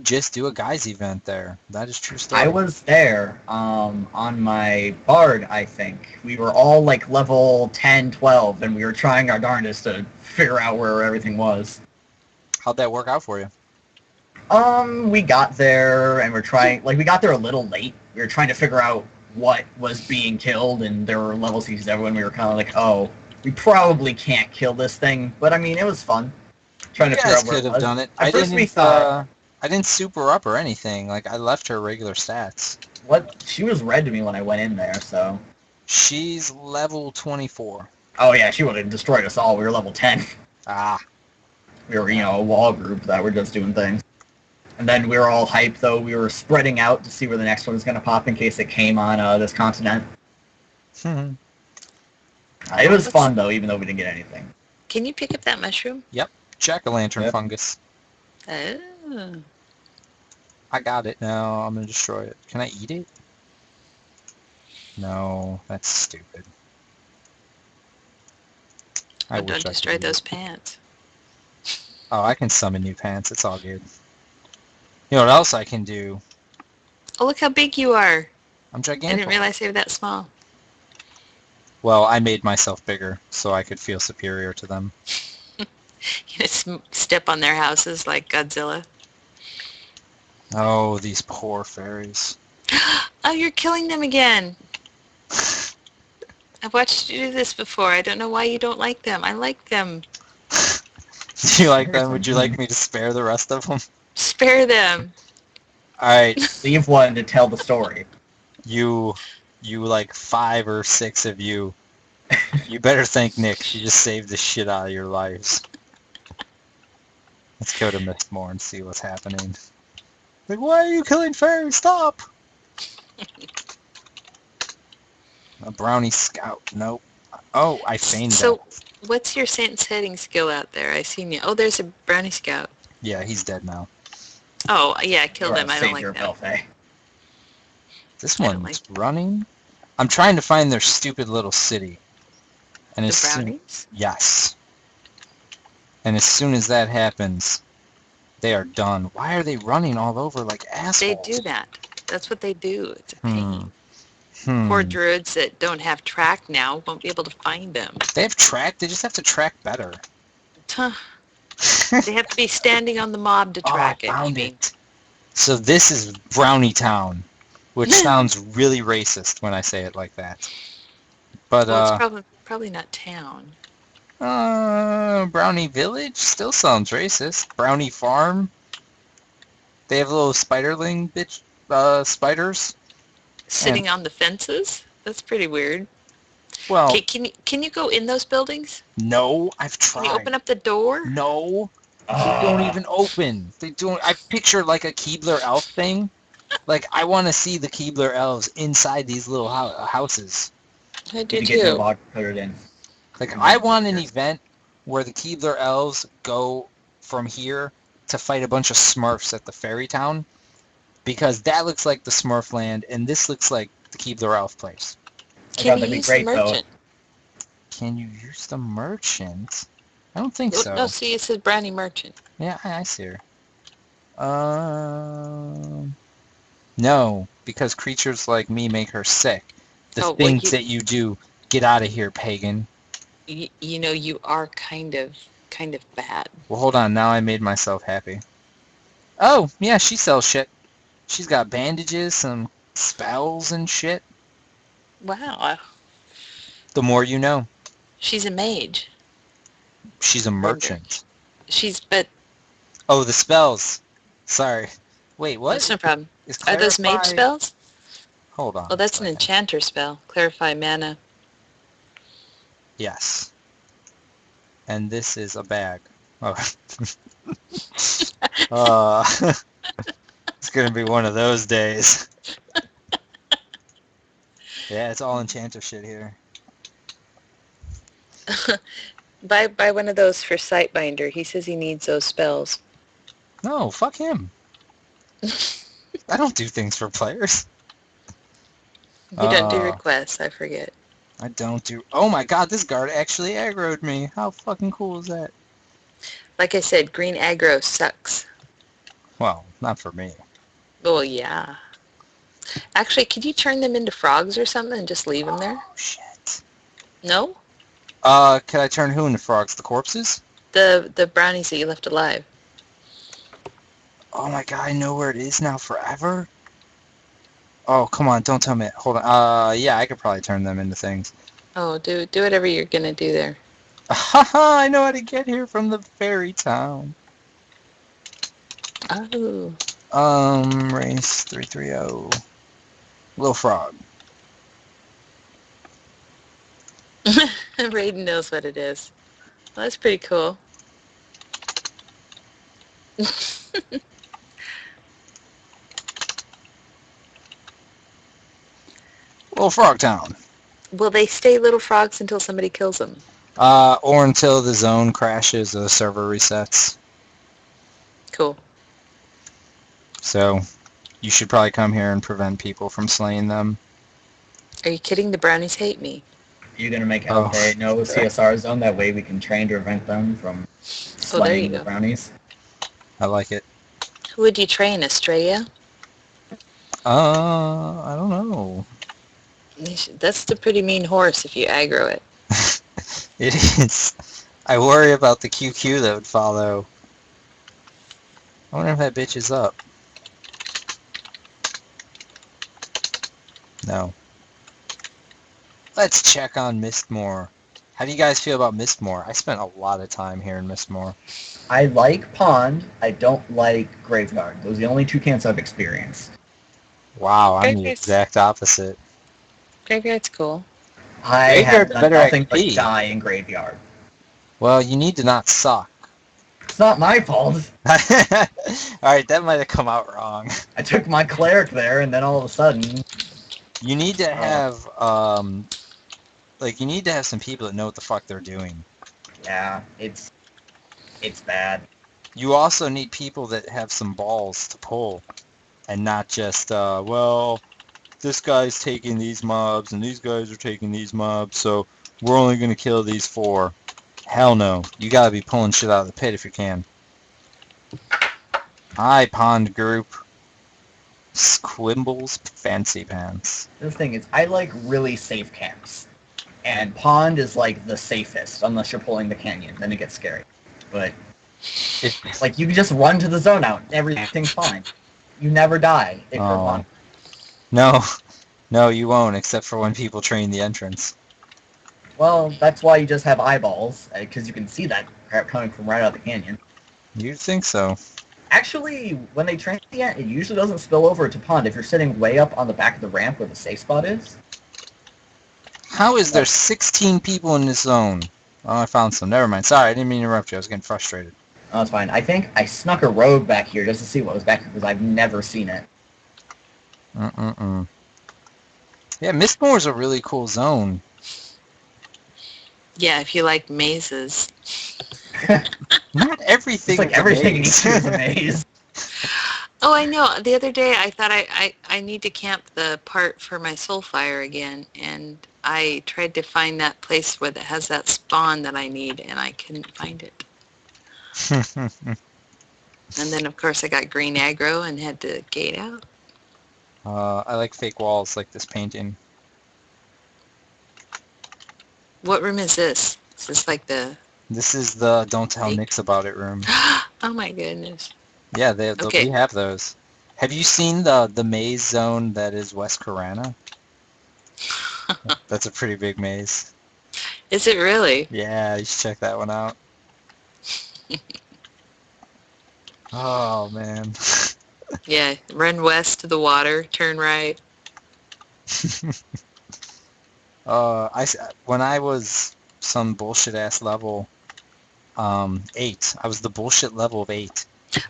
just do a guys event there. That is true story. I was there on my bard, I think. We were all like level 10, 12, and we were trying our darndest to figure out where everything was. How'd that work out for you? We got there and we got there a little late. We were trying to figure out what was being killed, and there were level 6s everyone. We were kind of like, oh, we probably can't kill this thing. But I mean, it was fun. Trying to You figure guys out where could it have was. done it. At first we thought, I didn't super up or anything. Like, I left her regular stats. what? She was red to me when I went in there, so. She's level 24. Oh yeah, she would have destroyed us all. We were level 10. Ah. We were, a wall group that were just doing things. And then we were all hyped, though. We were spreading out to see where the next one was going to pop in case it came on this continent. Hmm. It was fun, though, even though we didn't get anything. Can you pick up that mushroom? Jack-o'-lantern Yep. fungus. Oh. I got it now. I'm going to destroy it. Can I eat it? No, that's stupid. I Oh, wish don't I could destroy eat those it. pants. Oh, I can summon new pants. It's all good. You know what else I can do? Oh, look how big you are. I'm I gigantic. didn't realize they were that small. Well, I made myself bigger so I could feel superior to them. You just step on their houses like Godzilla. Oh, these poor fairies. Oh, you're killing them again. I've watched you do this before. I don't know why you don't like them. I like them. Do you like them? Would you like me to spare the rest of them? Spare them. Alright, Leave one to tell the story. you like 5 or 6 of you. You better thank Nick. She just saved the shit out of your lives. Let's go to Mistmore and see what's happening. Like, why are you killing fairies? Stop! A brownie scout. Nope. Oh, I feigned So, that. what's your sense setting skill out there? I seen you. Oh, there's a brownie scout. Yeah, he's dead now. Oh, yeah, kill You're them. a I don't like savior of them. Elfay. This I don't one's running. I'm trying to find their stupid little city. And The as soon, brownies? yes. And as soon as that happens, they are done. Why are they running all over like assholes? They do that. That's what they do. It's a pain. Hmm. Poor druids that don't have track now won't be able to find them. They have track. They just have to track better. Huh. They have to be standing on the mob to track Oh, I it. found You mean? it. So this is Brownie Town, which sounds really racist when I say it like that. But Well, it's probably not town. Brownie Village still sounds racist. Brownie Farm. They have little spiderling spiders. Sitting on the fences? That's pretty weird. Well, Can you go in those buildings? no, I've Can you tried. open up the door? No, they don't even open. They don't. I picture like a Keebler elf thing. Like, I want to see the Keebler elves inside these little houses. I Need do to get your too. log, put it in. Like, I want an event where the Keebler elves go from here to fight a bunch of Smurfs at the fairy town, because that looks like the Smurf land, and this looks like the Keebler elf place. Oh, Can God, you that'd be use the great, though. merchant? Can you use the merchant? I don't think No, so. no, see, it says Brownie Merchant. Yeah, I see her. No, because creatures like me make her sick. The Oh, well, things that you do, get out of here, pagan. you know, you are kind of bad. Well, hold on. Now I made myself happy. Oh, yeah, she sells shit. She's got bandages, some spells and shit. Wow. The more you know. She's a mage. She's a merchant. But Oh, the spells. Sorry. Wait, what? that's no problem. Is Are those mage clarify... spells? Hold on. Oh, that's a an second. enchanter spell. Clarify mana. Yes. And this is a bag. Oh. It's gonna be one of those days. Yeah, it's all enchanter shit here. Buy one of those for Sightbinder. He says he needs those spells. No, fuck him. I don't do things for players. You don't do requests, I forget. I don't do... Oh my god, this guard actually aggroed me. How fucking cool is that? Like I said, green aggro sucks. Well, not for me. Oh, yeah. Actually, could you turn them into frogs or something and just leave them there? Oh, shit. No? Can I turn who into frogs? The corpses? The brownies that you left alive. Oh my god, I know where it is now forever? Oh, come on, don't tell me. Hold on. Yeah, I could probably turn them into things. Oh, do whatever you're gonna do there. Haha, I know how to get here from the fairy town. Oh. Race 330. Little frog. Raiden knows what it is. Well, that's pretty cool. Little frog town. Will they stay little frogs until somebody kills them? Or until the zone crashes or the server resets. Cool. So, you should probably come here and prevent people from slaying them. Are you kidding? The brownies hate me. You're going to make LK no CSR zone, that way we can train to prevent them from slaying the brownies. I like it. Who would you train, Estrella? I don't know. That's the pretty mean horse if you aggro it. It is. I worry about the QQ that would follow. I wonder if that bitch is up. No. Let's check on Mistmore. How do you guys feel about Mistmore? I spent a lot of time here in Mistmore. I like Pond. I don't like Graveyard. Those are the only two camps I've experienced. Wow, I'm the exact opposite. Graveyard's cool. I have done better nothing at but XP. die in Graveyard. Well, you need to not suck. It's not my fault. Alright, that might have come out wrong. I took my cleric there, and then all of a sudden... You need to have, you need to have some people that know what the fuck they're doing. Yeah, it's bad. You also need people that have some balls to pull. And not just, well, this guy's taking these mobs, and these guys are taking these mobs, so we're only going to kill these 4. Hell no. You gotta be pulling shit out of the pit if you can. Hi, Pond Group. Squimbles Fancy Pants. The thing is, I like really safe camps. And Pond is like the safest, unless you're pulling the canyon. Then it gets scary. But, like, you can just run to the zone out. Everything's fine. You never die if you're one. No, you won't, except for when people train the entrance. Well, that's why you just have eyeballs, because you can see that crap coming from right out of the canyon. You'd think so. Actually, when they train the end, it usually doesn't spill over to Pond if you're sitting way up on the back of the ramp where the safe spot is. How is there 16 people in this zone? Oh, I found some. Never mind. Sorry, I didn't mean to interrupt you. I was getting frustrated. Oh, it's fine. I think I snuck a rogue back here just to see what was back here because I've never seen it. Yeah, Mistmore's a really cool zone. Yeah, if you like mazes. Not everything. It's like is a everything in maze. here is a maze. Oh, I know. The other day I thought I need to camp the part for my soul fire again, and I tried to find that place where it has that spawn that I need, and I couldn't find it. And then, of course, I got green aggro and had to gate out. I like fake walls like this painting. What room is this? Is this like the... This is the Don't Tell Fake? Nix About It room. Oh my goodness. Yeah, Okay. we have those. Have you seen the maze zone that is West Corana? That's a pretty big maze. Is it really? Yeah, you should check that one out. Oh, man. Yeah, run west to the water, turn right. When I was some bullshit ass level 8, I was the bullshit level of 8.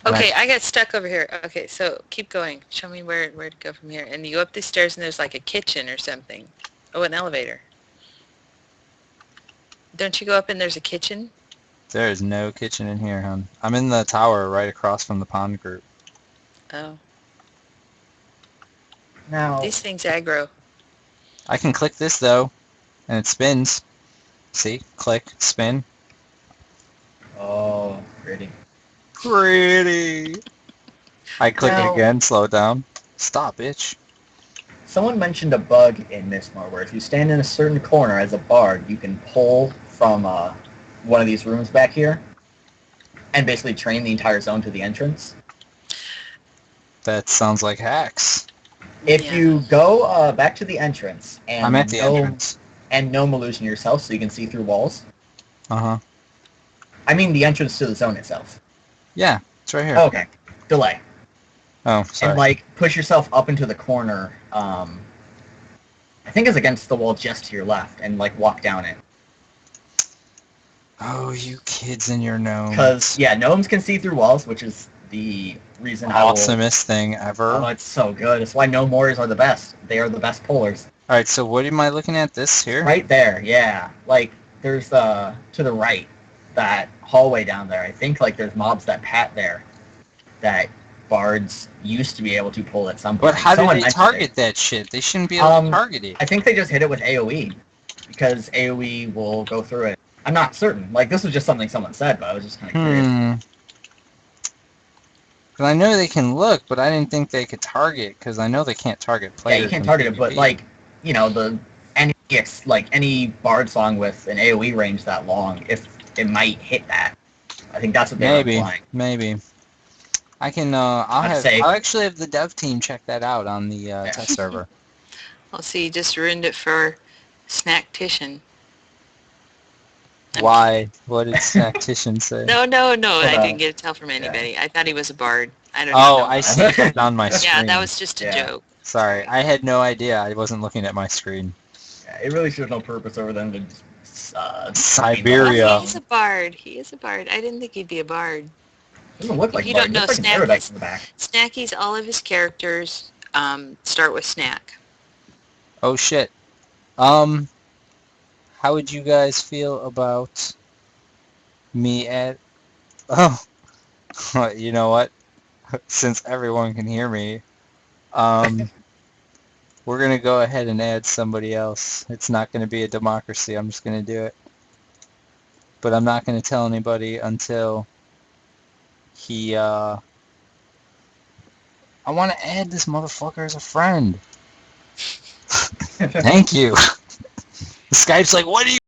Okay, I got stuck over here. Okay, so keep going. Show me where to go from here. And you go up these stairs and there's like a kitchen or something. Oh, an elevator. Don't you go up and there's a kitchen? There is no kitchen in here, hon. I'm in the tower right across from the pond group. Oh. Now, These things aggro. I can click this though, and it spins. See? Click, spin. oh, pretty. Pretty. I click it Now- again, slow it down. Stop, bitch. Someone mentioned a bug in Mistmore where if you stand in a certain corner as a bard, you can pull from one of these rooms back here and basically train the entire zone to the entrance. That sounds like hacks. If Yeah. you go back to the entrance and I'm at the gnome- entrance. and gnome illusion yourself so you can see through walls. Uh-huh. I mean the entrance to the zone itself. Yeah, it's right here. Okay. Delay. Oh, sorry. And like push yourself up into the corner. I think it's against the wall just to your left, and like walk down it. Oh, you kids and your gnomes. Because yeah, gnomes can see through walls, which is the reason I will. Awesomest thing ever. Oh, it's so good. It's why gnome warriors are the best. They are the best pullers. Alright, so what am I looking at? This here? Right there, yeah. Like there's to the right, that hallway down there. I think like there's mobs that pat there, that bards used to be able to pull at some point. But how do Someone they mentioned target it. that shit? They shouldn't be able to target it. I think they just hit it with AoE, because AoE will go through it. I'm not certain. Like this was just something someone said, but I was just kind of curious. Because I know they can look, but I didn't think they could target, because I know they can't target Yeah, players. you can't in target it, but PvP. like you know any bard song with an AoE range that long, if it might hit that. I think that's what they were implying. Maybe. I can. I'd say- I'll actually have the dev team check that out on the test server. I'll see, you just ruined it for Snacktition. Why? What did Snacktician say? No, I on. didn't get a tell from anybody. I thought he was a bard. I don't Oh, know. I see it on my screen. Yeah, that was just a Yeah. joke. Sorry, I had no idea. I wasn't looking at my screen. Yeah, it really should have no purpose over them to just, Siberia. Oh, he is a bard. I didn't think he'd be a bard. Doesn't look like You bard. don't It know looks like an Snack- Aerodite in the back. Snacky's, all of his characters start with snack. Oh shit. How would you guys feel about me at? Oh, you know what? Since everyone can hear me, we're gonna go ahead and add somebody else. It's not gonna be a democracy. I'm just gonna do it. But I'm not gonna tell anybody until he. I want to add this motherfucker as a friend. Thank you. Skype's like, what do you?